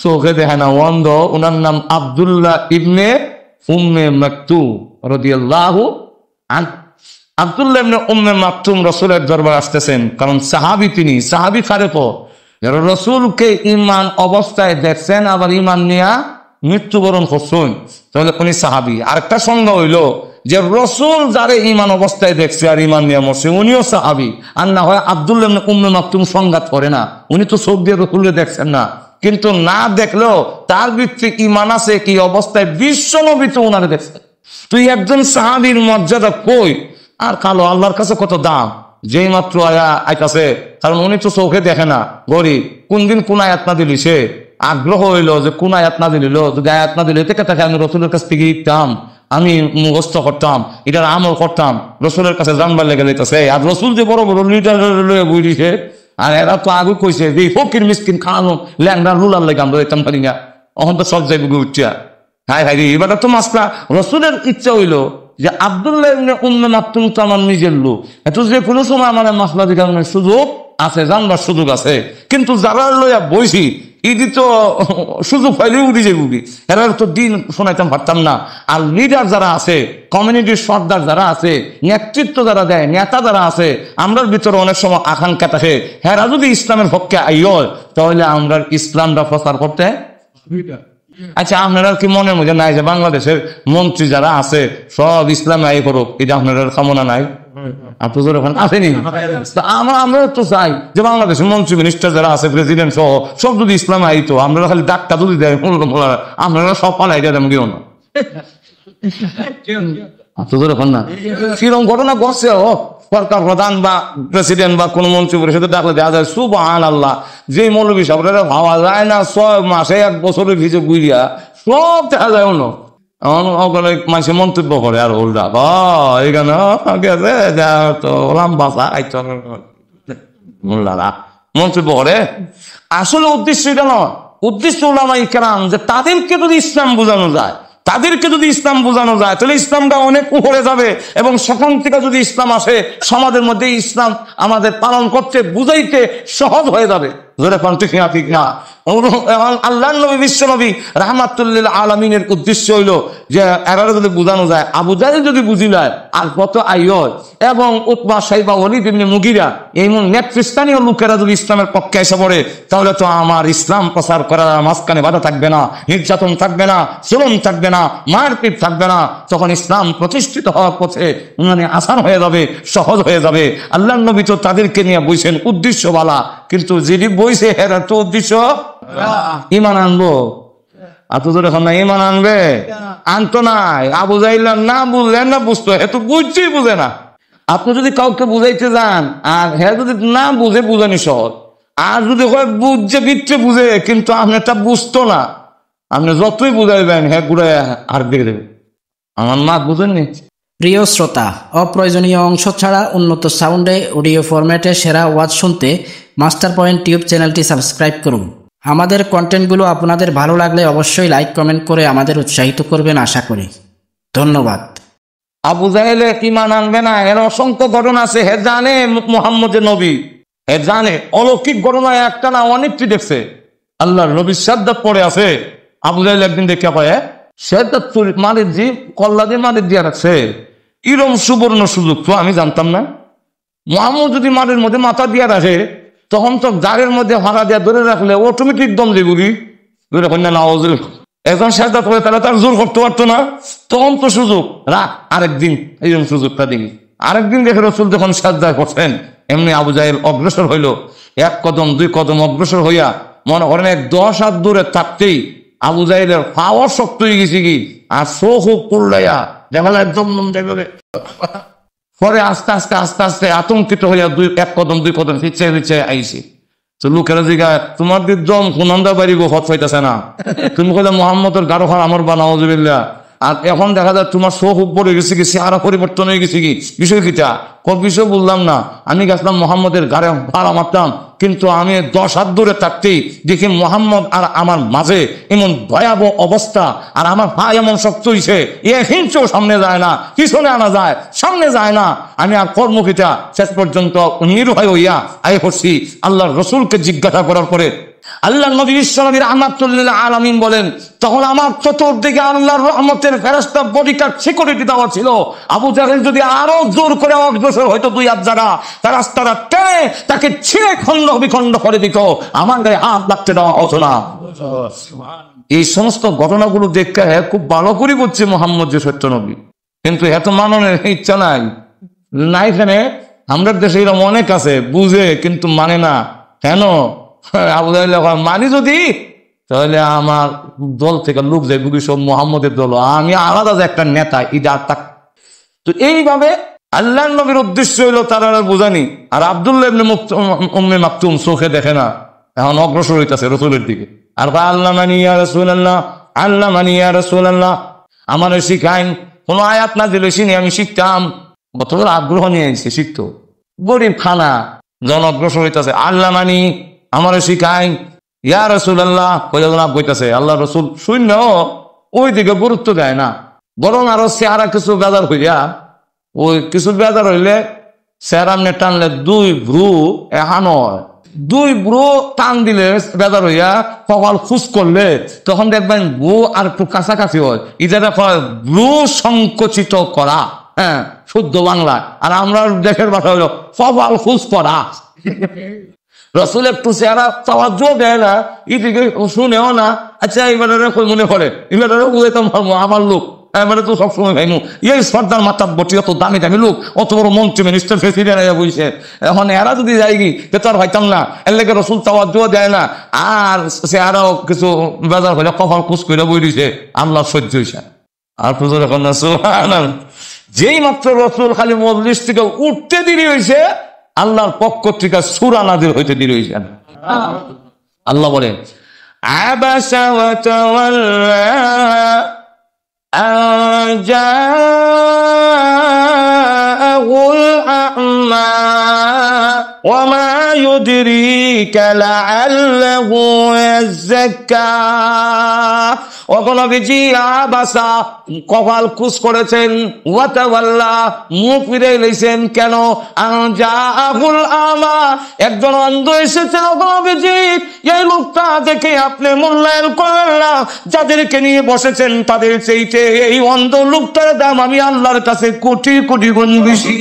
চোখে দেখে না, অন্ধ, ওনার নাম আব্দুল্লাহ ইবনে উম্মে মাকতুম রাদিয়াল্লাহু আনহু। আব্দুল্লাহ ইবনে উম্মে মাকতুম রসুলের দরবার আসতেছেন, কারণ সাহাবী তিনি, সাহাবী ফারেক, যারা রসুলকে ঈমান অবস্থায় দেখছেন আবার ঈমান নিয়ে মৃত্যুবরণ করছেন, তাহলে উনি সাহাবী। আরেকটা সংজ্ঞা হইলো যে রসুল যারে ঈমান অবস্থায় দেখছে আর ঈমান নিয়ে মরছে উনিও সাহাবী। আর না হয় আব্দুল্লাহ ইবনে উম্মে মাকতুম সংঘাত করে না, উনি তো চোখ দিয়ে রসুলকে দেখছেন না, কিন্তু না দেখলেও তার ভিতরে ঈমান আছে কি অবস্থায় বিশ্ব নবী তো উনারে দেখছে। তুই একজন সাহাবীর মর্যাদা কই? আর কালো আল্লাহর কাছে কত দাম, যেই মাত্র আইতাছে, কারণ উনি তো চোখে দেখে না, গরিব, কোন দিন কোন আয়াত না দিলি সে আগ্রহ হইলো যে কোন আয়াত না দিল, যদি আয়াত না দিল থেকে তাকে আমি রসুলের কাছ থেকে ইতাম, আমি মুখস্থ করতাম, এটার আমল করতাম, রসুলের কাছে জানবার লেগে যেতেছে। আর রসুল যে বড় বড় লিটার বই দিছে, আর এরা তো আগে কইছে যে ফকির মিসকিন খাওয়ানো ল্যাংড়া রুলার লেগে আমরা দিতাম পারি না, এখন তো সব যাইব উঠছে। হাই হাই রে, এবার তো মাসলা রসুলের ইচ্ছা হইলো যে আব্দুল্লাহ ইবনে উম্মে মাকতুম তো আমার নিজের লোক, এত যে কোনো সময় আমার মাসলা দিকার সুযোগ আছে, জানবার সুযোগ আছে। কিন্তু যারা লইয়া বইছি ইদি তো সুযোগ পাইলেই উঠি যে বুঝি, এরা তো দিন শোনাইতাম পারতাম না। আর লিডার যারা আছে, কমিউনিটির সর্দার যারা আছে, নেতৃত্ব যারা দেয়, নেতা যারা আছে, আমরার ভিতরে অনেক সময় আকাঙ্ক্ষা থাকে, হেরা যদি ইসলামের পক্ষে আইয় তাহলে আমরা ইসলামটা প্রচার করতে। আচ্ছা, আপনারা কি মনের মধ্যে নাই যে বাংলাদেশের মন্ত্রী যারা আছে সব ইসলামে আই করুক, এটা আপনাদের কামনা নাই? আপনাদের ওখানে আসেনি? আমরা তো চাই যে বাংলাদেশের মন্ত্রী মিনিস্টার যারা আছে, প্রেসিডেন্ট সহ সব যদি ইসলামে আইতো, আপনারা খালি ডাক্তার যদি দেয়, আপনারা সব পালাই দেন কেউ না। আপনাদের ওখানে না কিরকম ঘটনা ঘটছে, সরকার প্রধান বা প্রেসিডেন্ট বা কোন মন্ত্রী পরিষদে ডাকলে দেখা যায় সুবহানাল্লাহ, যে মৌলবী সাহেবরা ভাবা যায় না 6 মাসে 1 বছরের ভিজে গুইয়া সব দেখা যায় অন্য মানুষের মন্তব্য করে। আর ওল্ডা এখানে মন্তব্য করে, আসলে উদ্দেশ্য এটা নয়। উদ্দেশ্য ওলামায়ে কেরাম যে তাদেরকে যদি ইসলাম বোঝানো যায়, তাদেরকে যদি ইসলাম বোঝানো যায় তাহলে ইসলামটা অনেক উপরে যাবে, এবং সেখান থেকে যদি ইসলাম আসে সমাজের মধ্যে ইসলাম আমাদের পালন করতে বুঝাইতে সহজ হয়ে যাবে। ঠিক না? আল্লাহ নবী বিশ্ব নবী রাহমাতুল লিল আলামিনের উদ্দেশ্য হইল যে এরা যদি বোঝানো যায়, আবু জাহেল যদি বুঝিলায় আর কত আইয় এবং উতবা সাইবা ওয়ালিদ ইবনে মুগিরা এই নেতৃস্থানীয় লোকেরা যদি ইসলামের পক্ষে এসে পড়ে, তাহলে তো আমার ইসলাম প্রচার করার মাঝখানে বাধা থাকবে না, নির্যাতন থাকবে না, জুলুম থাকবে না, মারপিট থাকবে না। তখন ইসলাম প্রতিষ্ঠিত হওয়ার পথে মানে আসান হয়ে যাবে, সহজ হয়ে যাবে। আল্লাহ নবী তো তাদেরকে নিয়ে বইছেন উদ্দেশ্য বালা, কিন্তু যিনি বইছে এরা তো উদ্দেশ্য ইমান আনবো। আপনাদের এখন না ইমান আনবে, আনতো নাই। আবু জাহেল না বুঝলেন না বুঝতো, এ তো বুঝছেই বুঝে না। আপনি যদি কাউকে বুঝাইতে যান আর হ্যাঁ যদি না বুঝে বুঝানি সহজ, আর যদি বুঝছে বিচ্ছে বুঝে কিন্তু আপনারটা বুঝতো না, আপনি যতই বুঝাইবেন হ্যাঁ ঘুরে আর দেখে দেবে। আমার মা বুঝেননি। প্রিয় শ্রোতা, অপ্রয়োজনীয় অংশ ছাড়া উন্নত সাউন্ডে অডিও ফরম্যাটে সেরা ওয়াজ শুনতে মাস্টার পয়েন্ট টিউব চ্যানেলটি সাবস্ক্রাইব করুন। আমাদের কন্টেন্টগুলো আপনাদের ভালো লাগলে অবশ্যই লাইক কমেন্ট করে আমাদের উৎসাহিত করবেন আশা করি। ধন্যবাদ। আবু জাহেলে ঈমান আনবে না, এর অসংখ্য ঘটনা আছে। হে জানে মুহাম্মদের নবী, হে জানে অলৌকিক ঘটনা একটা না অনেকটি দেখছে। আল্লাহর নবী সাদ্দাত পড়ে আছে, আবু জাহেল একদিন দেখে পায় সাদ্দাত মারির জি কল্লা দিয়ে মারির দিয়ে রাখছে। এরম সুবর্ণ সুযোগ তো আমি জানতাম না। মুহাম্মদ যদি মারির মধ্যে মাথা দিয়ে রাখে তখন তো গাড়ির মধ্যে ভাড়া দিয়ে ধরে রাখলে অটোমেটিক দম দিয়ে বুঝি এখন সাদ্দাত করে তাহলে তার জোর করতে পারতো না। তখন তো সুযোগ রাখ, আরেকদিন এইরকম সুযোগটা দিন। আরেকদিন দেখে রসুল যখন সাজদা করছেন, এমনি আবু জাহেল অগ্রসর হইল। 1 কদম 2 কদম অগ্রসর হইয়া মনে করেন 10 হাত দূরে থাকতেই আবু জাহেলের পাওয়ার শক্ত হয়ে গেছে কি, আর চোখ পড়লাইয়া দেখা যায় একদম পরে আস্তে আস্তে আস্তে আস্তে আতঙ্কিত হইয়া 1 কদম 2 কদম পিছিয়ে পিছিয়ে আইসি। তো লোকেরা জিগা তোমার দম কোনন্দা বাড়ি গো হত হইতেছে না, তুমি কইলে মোহাম্মদের গাঢ় খার আমার বানাউজুবিল্লাহ। আর এখন দেখা যায় তোমার চোখ উপরে গেছে কি, চেহারা পরিবর্তন হয়ে গেছে কি, বিষয় কিটা কোন বিষয় বললাম না। আমি গেছিলাম মোহাম্মদের গাড়ে ভাড়া মারতাম, কিন্তু আমি 10 হাত দূরে থাকতেই দেখি মোহাম্মদ আর আমার মাঝে এমন ভয়াবহ অবস্থা, আর আমার ভাই এমন শক্ত হয়েছে হিংসেও সামনে যায় না, পিছনে আনা যায়, সামনে যায় না। আমি আর কর্মকিটা শেষ পর্যন্ত নির্ভয় হইয়া আয় করছি। আল্লাহর রসুলকে জিজ্ঞাসা করার পরে আল্লাহ নবী বিশ্বনবী রাহমাতুল লিল আলামিন বলেন, তখন আমার চতুর্দিকে আল্লাহর রহমতের ফেরেশতা বডিগার্ড সিকিউরিটি দেওয়া ছিল। আবু জাহেল যদি আরো জোর করে অগ্রসর হয়তো 2 হাত যারা তার রাস্তাটা টেনে তাকে ছিঁড়ে খণ্ড বিখণ্ড করে দিত, আমার গায়ে হাত লাগতে দেওয়া হতো না। এই সমস্ত ঘটনাগুলো দেখে খুব ভালো করে বলছে মোহাম্মদ যে সত্য নবী, কিন্তু এত মাননের ইচ্ছা নাই। না এখানে আমাদের দেশে এরকম অনেক আছে বুঝে কিন্তু মানে না। কেন? আবু জাহেল মানি যদি তাহলে আমার দল থেকে লোক যায় বুঝি সব মোহাম্মদের দল, আমি আলাদা যে একটা নেতা এটা তাক। তো এইভাবে আল্লাহর নবীর উদ্দেশ্য হইলো তারা বোঝানি। আর আব্দুল্লাহ ইবনে উম্মে মাকতুম চোখে দেখে না, এখন অগ্রসর হইতাছে রসুলের দিকে। আর আল্লাহ মানি ইয়া রাসূলুল্লাহ, আল্লাহ মানি ইয়া রাসূলুল্লাহ, আমার শিখাইন। কোন আয়াত নাযিল হইছে আমি শিখতাম, কত আগ্রহ নিয়ে আইছে শিখতো। গরিব খানা জনগ্রসর হইতেছে, আল্লাহ মানি আমার শিখাইন ইয়া রাসূলুল্লাহ কইলা বইতাছে। আল্লাহ রাসূল শূন্য ওই দিকে গুরুত্ব দেয় না, বরং আরো চেহারা কিছু বেজার হইয়া, ওই কিছু বেজার হইলে চেহারামনে টানলে দুই ভ্রু এহান হয়, দুই ভ্রু টান দিলে বেজার হইয়া কপাল খুশ করলে তখন দেখবেন ভ্রু আর একটু কাছাকাছি হয়। ইজারা ভ্রু সংকুচিত করা, হ্যাঁ শুদ্ধ বাংলা। আর আমরা দেশের ভাষা হইল কপাল খুশ করা। রসুল একটু চেহারা সাহায্য দেয় না, এদিকে শুনেও না। আচ্ছা এবারে মনে করে এবারে বুঝাইতাম আমার লোক, এবারে তো সবসময় ভাইমু এই সর্দার মাতার বটি অত দামি দামি লোক, অত বড় মন্ত্রী মিনিস্টার প্রেসিডেন্ট বুঝছে। এখন এরা যদি যাই কি তার ভাইতাম না, এর লেগে রসুল সাহায্য দেয় না। আর চেহারাও কিছু বেজার হইলে কপাল কুচ করে বই দিছে, আল্লাহ সহ্য হইছে। আর পুজোর এখন যেই মাত্র রসুল খালি মজলিস থেকে উঠতে দেরি হয়েছে, আল্লাহর পক্ষ থেকে সূরা নাযিল হইতে দেরি হয়েছে। আল্লাহ বলেন আবাসা ওয়া তাওয়াল্লা আন জাআহুল আ'মা ওয়া মা ইউদরিকা লাআল্লাহু ইয়াযাক্কা। অগণবিজি আবাসা কপাল কুচ করেছেন, ওয়া তাওয়াল্লা মুখ ফিরে লইছেন। কেন? জাআহুল আমা, একজন অন্ধ এসেছেন। অগণবিজি এই লোকটা দেখে আপনি মূল্যায়ন করলেন না, যাদেরকে নিয়ে বসেছেন তাদের চাইতে এই অন্ধ লোকটার দাম আমি আল্লাহর কাছে কোটি কোটি গুণ বেশি।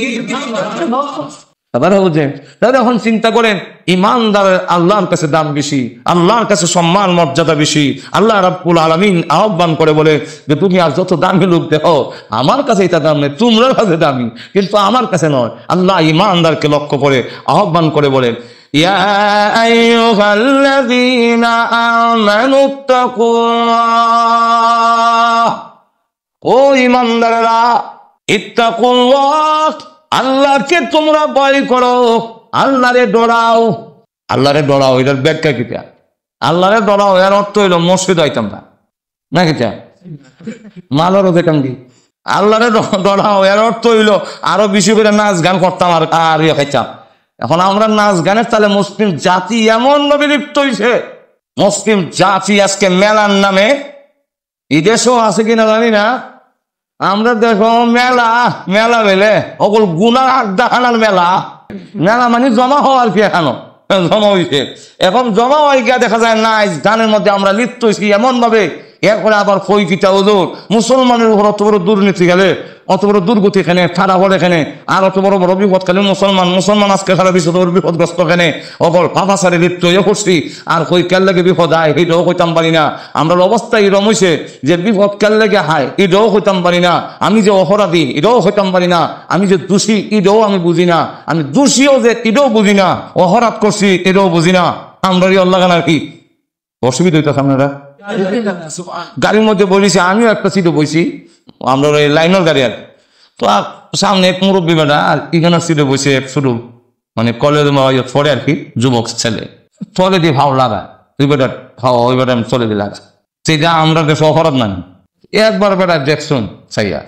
তাহলে এখন চিন্তা করেন, ইমানদারের আল্লাহর কাছে দাম বেশি, আল্লাহর কাছে সম্মান মর্যাদা বেশি। আল্লাহ রাব্বুল আলামিন আহ্বান করে বলে যে তুমি আর যত দামি লোক দেখো আমার কাছে এটা দাম নেই, তোমরা কাছে দামি কিন্তু আমার কাছে নয়। আল্লাহ ইমানদারকে লক্ষ্য করে আহ্বান করে বলেন ইয়া আইয়ুহাল্লাযীনা আমানুত্তাকুল্লাহ, ও ইমানদারেরা ইত্তাকুল্লাহ, আল্লাহকে তোমরা ভয় করো, আল্লাহরে ডরাও। আল্লাহরে ডরাও এটার ব্যাখ্যা কিটা? আল্লাহরে ডরাও এর অর্থ হইল মসজিদ হইতাম না কিটা মালারও দেখতাম কি। আল্লাহরে ডরাও এর অর্থ হইল আরো বেশি করে নাচ গান করতাম আর ইয়ে খাইতাম। এখন আমরা নাচ গানের তাহলে মুসলিম জাতি এমন ভাবে লিপ্ত হয়েছে, মুসলিম জাতি আজকে মেলার নামে, এই দেশেও আছে কিনা জানি না, আমরা দেখো মেলা মেলা বেলে অকল গুনার আড্ডা খানার মেলা। মেলা মানে জমা হওয়ার কি এখানো জমা হয়েছে। এখন জমা হয়ে গিয়া দেখা যায় নাচ গানের মধ্যে আমরা লিপ্ত হয়েছি এমন ভাবে। এরপরে আবার কই কিটা ওজোর মুসলমানের উপর অত বড় দুর্নীতি গেলে, অত বড় দুর্গতি এখানে, খারাপ হল এখানে, আর অত বড় বড় বিপদ খেলে মুসলমান আজকে সারা বিশ্ব বিপদগ্রস্ত এখানে অকল পাপাসারে লিপ্ত হয়ে করছি। আর কই কেল লেগে বিপদ আয় এটাও কইতাম পারি না। আমরা অবস্থা এরম হয়েছে যে বিপদ কেল লেগে হায় এটাও কইতাম পারি না। আমি যে অপরাধী এটাও কইতাম পারি না। আমি যে দোষী এটাও আমি বুঝি না। আমি দোষীও যে এটাও বুঝি না। অপরাধ করছি এটাও বুঝি না। আমরা আল্লাহ আর কি অসুবিধা হইতেছে আপনারা। গাড়ির মধ্যে বলেছি, আমিও একটা সিটে বইছি, আমরা ওই লাইনের গাড়ি আর তো সামনে এক মুরব্বী বেটা আর এখানে সিটে বসে এক ছোট মানে কলেজ পরে আর কি যুবক ছেলে চলে দিয়ে ভাও লাগা ওই বেটা খাওয়া ওই বেটা আমি চলে দিয়ে লাগা। সেটা আমরা দেশে অপরাধ নাই, একবার বেটা দেখছুন চাইয়া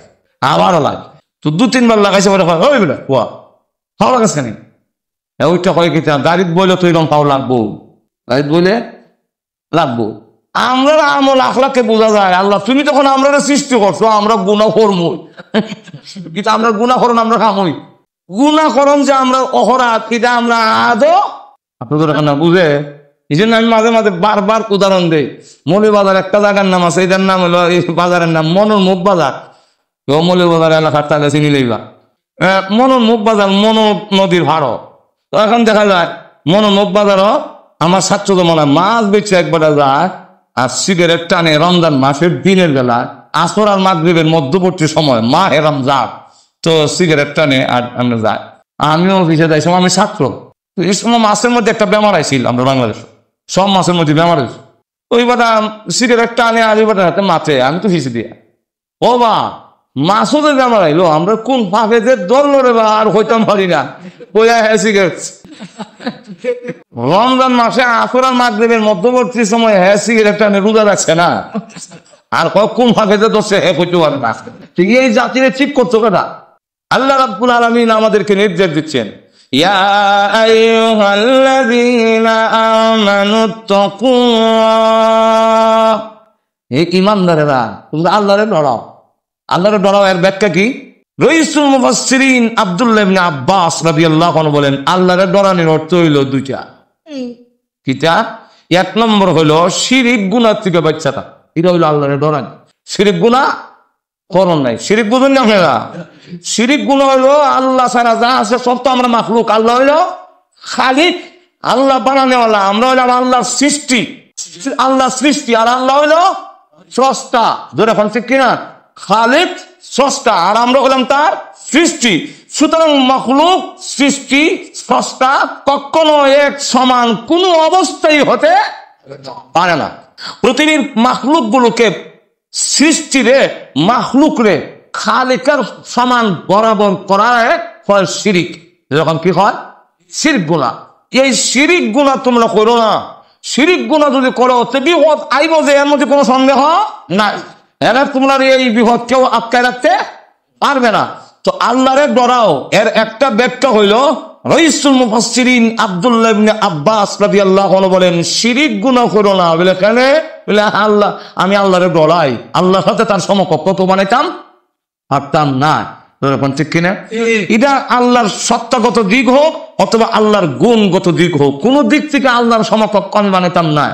আবারও লাগে তো দু তিনবার লাগাইছে বেটা ওই বেটা কোয়া ভাও লাগাস কেন ওইটা কয় কি গাড়িত বইলে তো এরকম ভাও লাগবো, গাড়িত বইলে লাগবো। আমরা আমল আখলাকে বোঝা যায়। আল্লাহ তুমি তখন আমরা সৃষ্টি করছো, আমরা গুনাহকর্ম কিন্তু আমরা গুনাহকরণ আমরা কামই গুনাহকরণ যে আমরা অপরাধ এটা আমরা আদৌ আপনাদের এখানে বুঝে। এই জন্য আমি মাঝে মাঝে বারবার উদাহরণ দেই। মৌলভীবাজার একটা জায়গার নাম আছে, এটার নাম হলো এই বাজারের নাম মনোরমুখ বাজার। মৌলভীবাজার এলাকার তাহলে চিনি লইবা। মনোরমুখ বাজার মনো নদীর ভাড়। তো এখন দেখা যায় মনোরমুখ বাজারও আমার ছাত্র তো মনে হয় মাছ বেচে একবার যায় আর সিগারেট টানে রমজান মাসের দিনের বেলা আসর আর মাগরিবের মধ্যবর্তী সময় মাহে রমজান তো সিগারেট টানে আর আমরা যাই। আমিও অফিসে যাই সময় আমি ছাত্র। তো এই সময় মাছের মধ্যে একটা বেমার আইছিল আমরা বাংলাদেশ, সব মাছের মধ্যে বেমার হয়েছে। ওই বেটা সিগারেট টানে আর ওই বেটার হাতে মাছে, আমি তো ফিসে দিয়া ও বা মাছও যে বেমার আইলো আমরা কোন ফাঁকে যে দল রে বা আর হইতাম পারি না ওই সিগারেট রমজান মাসে আসর আর মাগরিবের মধ্যবর্তী সময় হ্যাঁ সিগারেট টানে রোজা রাখছে না, আর কখন ফাঁকে ধরছে হ্যাঁ করতে পারে না। ঠিক এই জাতিরে ঠিক করছো কেনা? আল্লাহ রাব্বুল আলামিন আমাদেরকে নির্দেশ দিচ্ছেন, ইয়া আইয়ুহাল্লাযীনা আমানুত্তাকুল্লাহ, হে ঈমানদারেরা তোমরা আল্লাহরে ডরাও। আল্লাহরে ডরাও এর ব্যাখ্যা কি? রাইসুল মুফাসসিরিন আব্দুল্লাহ ইবনে আব্বাস রাদিয়াল্লাহু আনহু বলেন, আল্লাহরে ডরানোর অর্থ হইল দুইটা। কিটা? এক নম্বর হইল শিরিক গুনাহ থেকে বাঁচা থাকা, এটা হইল আল্লাহরে ডরানো। শিরিক গুনাহ করণ নাই। শিরিক বুঝুন না আপনারা? শিরিক গুনাহ হইলো আল্লাহ ছাড়া যা আছে সব তো আমরা মাখলুক, আল্লাহ হইল খালিক, আল্লাহ বানানেওয়ালা, আমরা হইলাম আল্লাহর সৃষ্টি। আল্লাহ সৃষ্টি আর আল্লাহ হইল স্রষ্টা। ধরে এখন ঠিক কিনা? খালিক স্রষ্টা আর আমরা হলাম তার সৃষ্টি। সুতরাং মাখলুক সৃষ্টি স্রষ্টা কখনো এক সমান কোনো অবস্থায় হতে পারে না। পৃথিবীর মাখলুক গুলোকে সৃষ্টিরে মাখলুক রে খালিকের সমান বরাবর করায় হয় শিরিক। যখন কি হয়? শিরিক গুনাহ। এই শিরিক গুনাহ তোমরা করো না। শিরিক গুনাহ যদি করো তো বিপদ আইব, যে এর মধ্যে কোনো সন্দেহ নাই। এরা তোমরা এই বিপদ কেউ আটকায় রাখতে পারবে না। তো আল্লাহরে ডরাও এর একটা ব্যাখ্যা হইল রাইসুল মুফাসসিরিন আব্দুল্লাহ ইবনে আব্বাস রাদিয়াল্লাহু আনহু বলেন, শিরিক গুনাহ করো না। বলে কেন? বলে আল্লাহ, আমি আল্লাহরে ডরাই, আল্লাহর সাথে তার সমকক্ষ তো বানাইতাম পারতাম না। ঠিক কিনা? এটা আল্লাহর সত্তাগত দিক হোক অথবা আল্লাহর গুণগত দিক হোক, কোন দিক থেকে আল্লাহর সমকক্ষ আমি বানাইতাম না।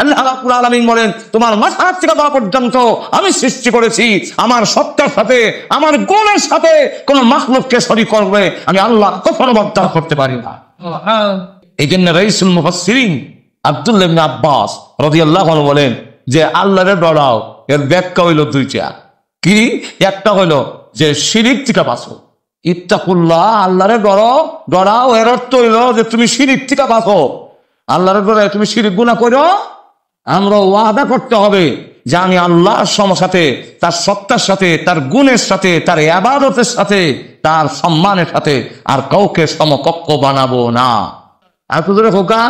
আল্লাহ রাব্বুল আলামিন বলেন, তোমার মাথা থেকে পা পর্যন্ত আমি সৃষ্টি করেছি আমার সত্তার সাথে, আমার গুণের সাথে কোন মাখলুককে শরীক করবে আমি আল্লাহ কখনো বরদাস্ত করতে পারি না। এই জন্য রাইসুল মুফাসসিরিন আব্দুল্লাহ ইবনে আব্বাস রাদিয়াল্লাহু আনহু বলেন যে আল্লাহরে ডরাও এর ব্যাখ্যা হইল দুইটা। কি? একটা হইল যে শিরিক থেকে বাঁচো, ইত্তাকুল্লাহ, আল্লাহরে ডরাও এর অর্থ হইল যে তুমি শিরিক থেকে বাঁচো। আল্লাহর ডরায় তুমি শিরিক গুনাহ করো, আমরা ওয়াদা করতে হবে যে আমি আল্লাহর সাথে, তার সত্তার সাথে, তার গুণের সাথে, তার ইবাদতের সাথে, তার সম্মানের সাথে আর কাউকে সমকক্ষ বানাবো না। আর তো ধরে খোকা,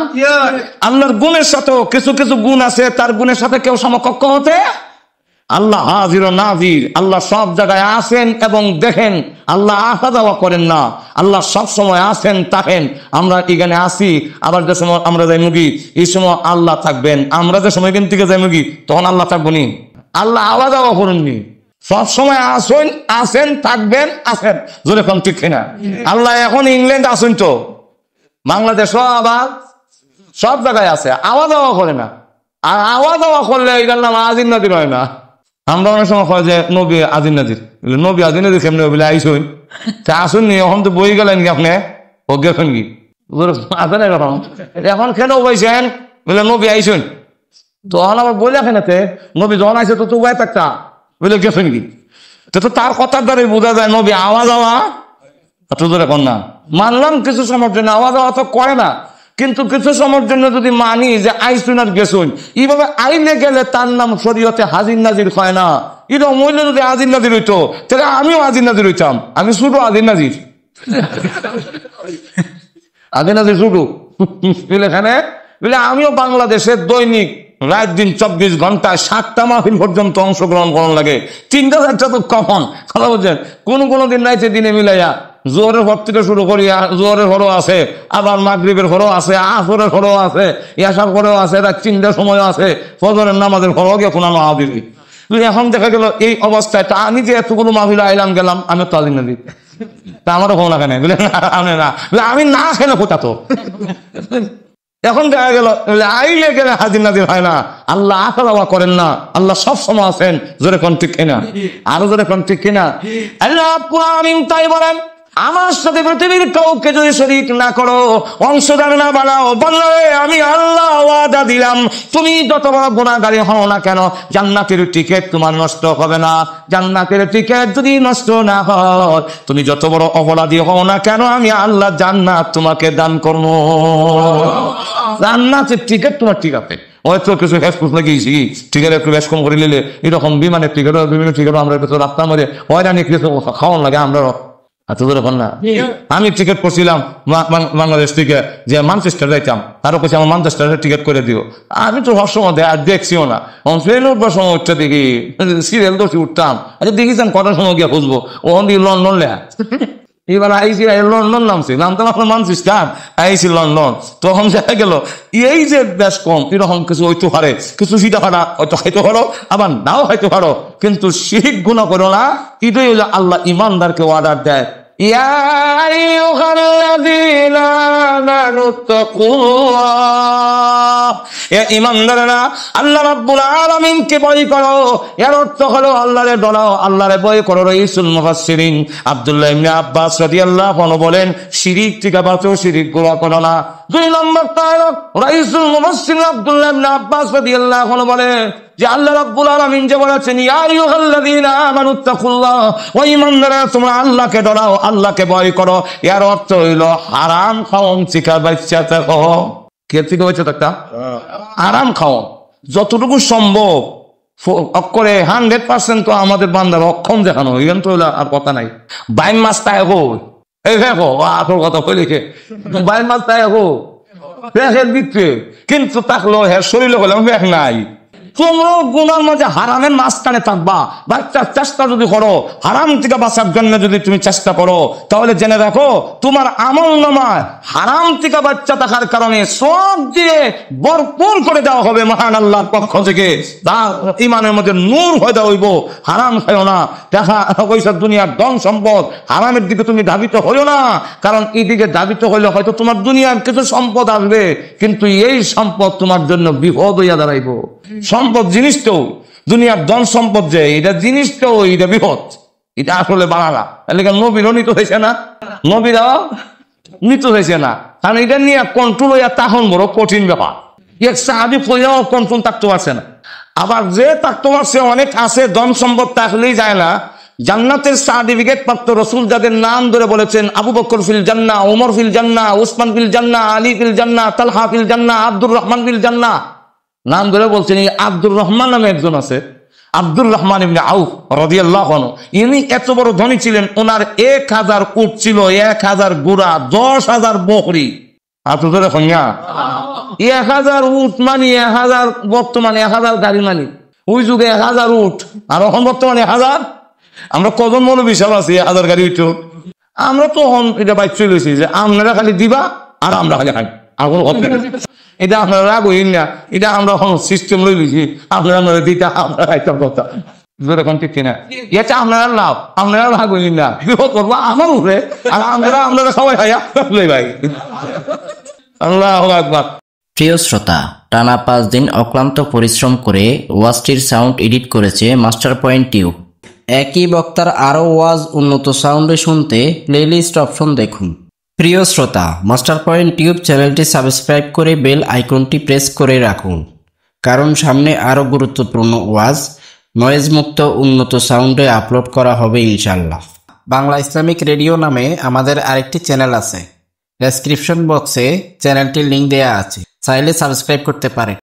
আল্লাহর গুণের সাথেও কিছু কিছু গুণ আছে, তার গুণের সাথে কেউ সমকক্ষ হতে। আল্লাহ হাজির ও নাজির, আল্লাহ সব জায়গায় আছেন এবং দেখেন, আল্লাহ আসা যাওয়া করেন না, আল্লাহ সব সময় আছেন থাকেন। আমরা এখানে আসি, আবার যে সময় আমরা যাই মুগি এই সময় আল্লাহ থাকবেন, আমরা যে সময় এখান থেকে যাই মুগি তখন আল্লাহ থাকবো নি। আল্লাহ আওয়া যাওয়া করেননি, সব সময় আসেন, আছেন থাকবেন, আছেন। জোরে কম ঠিক কিনা? আল্লাহ এখন ইংল্যান্ড আসেন, তো বাংলাদেশও আবার সব জায়গায় আছে, আওয়া যাওয়া করে না। আর আওয়া যাওয়া করলে এটার নাম আজিন নাজির হয় না। আমরা অনেক সময় হয় যে নবী আজিন নাজির, নবী আজিন নাজির কেমনি বলে আইসুন, আসুন নি, এখন তো বই গেলেন কি আপনি, ও গেছেন কি আসেন এখন কেন বইছেন বলে নবী আইসুন, তখন আবার বই লেখেন নবী যখন আইসে তো উপায় থাকতা বলে গেছেন কি, তো তার কথার দ্বারা বোঝা যায় নবী আওয়া যাওয়া এখন না। মানলাম কিছু সময়ের জন্য আওয়া যাওয়া তো করে না, কিন্তু কিছু সময়ের জন্য যদি মানি যে আইসুন আর গেছুন, এইভাবে আইলে গেলে তার নাম শরীয়তে হাজির নাজির হয় না। এরকম হইলে যদি হাজির নাজির হইতো তাহলে আমিও হাজির নাজির হইতাম। আমি শুধু হাজির নাজির, হাজির নাজির শুধু এখানে বলে আমিও বাংলাদেশের দৈনিক রাত দিন 24 ঘন্টায় 7টা মাহফিল পর্যন্ত অংশগ্রহণ করার লাগে। 3টা 4টা তো কমন কথা বলছেন। কোনো দিন রাইতে দিনে মিলাইয়া জোহরের ঘর থেকে শুরু করি, জোহরের ঘরও আছে, আবার মাগরিবের ঘরও আছে, আসরের ঘরও আছে, ইয়াসার ঘরেও আছে, রাত 3টার সময়ও আছে, ফজরের নামাজের ঘরও গিয়ে কোনো মাহফিল। এখন দেখা গেল এই অবস্থায় তা আমি যে এতগুলো মাহফিল আইলাম গেলাম, আমি তো আদিন নদী তা আমারও কোনো লাগে না, আমি না খেলে কোথা তো। এখন দেখা গেল আইলে গেলে হাজির নাজির হয় না, আল্লাহ আসা যাওয়া করেন না, আল্লাহ সব সময় আছেন। জোরে কোন ঠিক কিনা? আরো জোরে কোন ঠিক কিনা? আল্লাহ আমিন তাই বলেন, আমার সাথে পৃথিবীর কাউকে যদি শরীক না করো, অংশদার না বানাও, বললে আমি আল্লাহ ওয়াদা দিলাম তুমি যত বড় গুনাহগারী হও না কেন জান্নাতের টিকিট তোমার নষ্ট হবে না। জান্নাতের টিকিট যদি নষ্ট না হয়, তুমি যত বড় অপরাধী হও না কেন আমি আল্লাহ জান্নাত তোমাকে দান করবো। জান্নাতের টিকিট তোমার ঠিক আছে, হয়তো কিছু হেসফুস লাগিয়েছি, টিকিট একটু বেশ কম করে নিলে এরকম বিমানের টিকিট, বিভিন্ন টিকিট আমরা কিছু রাস্তার মধ্যে হয়রানি কিছু খাওয়ান লাগে, আমরা আচ্ছা ধরে না আমি টিকিট করছিলাম বাংলাদেশ থেকে যে ম্যানচেস্টার যাইতাম, তারও কাছে আমার ম্যানচেস্টারের টিকিট করে দিও। আমি তো সবসময় আর দেখছিও না, ট্রেনে উঠবার সময় উঠতে দেখি সিরিয়াল তো উঠতাম, আচ্ছা দেখিছেন কটার সময় গিয়ে খুঁজবো ওখান দিয়ে লন্ডন লেখা। এবার আইসি লন্ডন নামছি, নামতাম আপনার ম্যানচেস্টার, আইসি লন্ডন। তখন দেখা গেল এই যে বেশ কম এরকম কিছু হইতে পারে, কিছু সিটা ফাটা হয়তো খাইতে পারো, আবার নাও খাইতে পারো, কিন্তু শিরিক গুনাহ করো না। এটাই হলো আল্লাহ ইমানদারকে অর্ডার দেয়, ইয়া আইয়ুহাল্লাযীনা আমানু তাকুল্লাহ, এ ইমানদাররা আল্লাহ রাব্বুল আলামিনকে ভয় করো। এর অর্থ হলো আল্লাহরে ডরাও, আল্লাহরে ভয় করো। রাইসুল মুফাসসিরিন আব্দুল্লাহ ইবনে আব্বাস রাদিয়াল্লাহু আনহু বলেন, শিরিক থেকে বাঁচো, শিরিক গুনাহ করো না। 2 নম্বর তাহলে রাইসুল মুফাসসিরিন আব্দুল্লাহ ইবনে আব্বাস রাদিয়াল্লাহু আনহু বলেন যে আল্লাহ রাব্বুল আলামিন যে বলেছেন, ইয়া আইয়ুহাল্লাযীনা আমানু তাকুল্লাহ, ও ইমানদাররা তোমরা আল্লাহকে ডরাও, আল্লাহকে ভয় করো। এর অর্থ হইল হারাম খাওন শিখা বাচ্চা থাকো। কে থেকে হয়েছে একটা আরাম খাওয়া যতটুকু সম্ভব করে 100% তো আমাদের বান্দার অক্ষম দেখানো, ইভেন তো আর কথা নাই। বাইন মাছ তাই হোক, এই দেখো আসল কথা কই লিখে, বাইন মাছ তাই হোক দেখের দিচ্ছে, কিন্তু তাকলো হ্যাঁ শরীরে হলে দেখ নাই। তোমরা গুনার মাঝে হারামের মাঝখানে থাকবা, বাচ্চার চেষ্টা যদি করো, হারাম থেকে বাঁচার জন্য যদি তুমি চেষ্টা করো, তাহলে জেনে রাখো তোমার আমল নামায় হারাম থেকে বাচ্চা থাকার কারণে সব দিয়ে ভরপুর করে দেওয়া হবে মহান আল্লাহর পক্ষ থেকে। তার ইমানের মধ্যে নূর হয়ে দেওয়া হইব। হারাম খাইও না, টাকা পয়সা দুনিয়ার ধন সম্পদ হারামের দিকে তুমি ধাবিত হইও না, কারণ এই দিকে ধাবিত হইলে হয়তো তোমার দুনিয়ার কিছু সম্পদ আসবে, কিন্তু এই সম্পদ তোমার জন্য বিপদ হইয়া দাঁড়াইব। সম্পদ জিনিসটাও, দুনিয়ার ধন সম্পদ যে এটা জিনিসটাও এটা বিপদ, এটা আসলে বানালা। নবীরও নিত হয়েছে না, নবীরাও নিত হয়েছে না, কারণ এটা নিয়ে কন্ট্রোল হইয়া তখন বড় কঠিন ব্যাপার। এক সাহাবী কইয়াও কন্ট্রোল থাকতে পারছে না, আবার যে থাকতে পারছে অনেক আছে, ধন সম্পদ থাকলেই যায় না। জান্নাতের সার্টিফিকেট প্রাপ্ত রসুল যাদের নাম ধরে বলেছেন, আবু বকর ফিল জান্নাহ, ওমর ফিল জান্নাহ, উসমান ফিল জান্নাহ, আলী ফিল জান্নাহ, তালহা ফিল জান্নাহ, আব্দুর রহমান ফিল জান্নাহ, নাম ধরে বলছেন। এই আব্দুর রহমান নামে একজন আছে, আব্দুর রহমান ইবনে আউফ রাদিয়াল্লাহু আনহু। ইনি এত বড় ধনী ছিলেন, ওনার 1000 উট ছিল, 1000 ঘোড়া, 10,000 বকরি। আপনি তো দেখুন না, 1000 উট মানে 1000, বর্তমানে 1000 গাড়ি মানে, ওই যুগে 1000 উট, আর এখন বর্তমানে 1000। আমরা কজন মৌলবী সাহেব আছি 1000 গাড়ি উঠো। আমরা তো এটা বাইক চলেছি যে আপনারা খালি দিবা আর আমরা খালি খাই, আর কোনো কথা নেই। এটা আপনারা রাগ হইন না, এটা আমরা এখন সিস্টেম লই লিছি, আপনারা দিতা আমরা খাইতাম কথা এখন ঠিক কিনা। এটা আপনারা লাভ, আপনারা রাগ হইন না, বিপদ করবো আমার উপরে, আর আপনারা সবাই খাই লই ভাই। আল্লাহু আকবার। প্রিয় শ্রোতা, টানা 5 দিন অক্লান্ত পরিশ্রম করে ওয়াজটির সাউন্ড এডিট করেছে মাস্টার পয়েন্ট টিউব। একই বক্তার আরও ওয়াজ উন্নত সাউন্ডে শুনতে প্লেলিস্ট অপশন দেখুন। প্রিয় শ্রোতা, মাস্টার পয়েন্ট টিউব চ্যানেলটি সাবস্ক্রাইব করে বেল আইকনটি প্রেস করে রাখুন, কারণ সামনে আরও গুরুত্বপূর্ণ ওয়াজ নয়েজ মুক্ত উন্নত সাউন্ডে আপলোড করা হবে ইনশাল্লাহ। বাংলা ইসলামিক রেডিও নামে আমাদের আরেকটি চ্যানেল আছে, ডেসক্রিপশন বক্সে চ্যানেলটির লিঙ্ক দেয়া আছে, চাইলে সাবস্ক্রাইব করতে পারেন।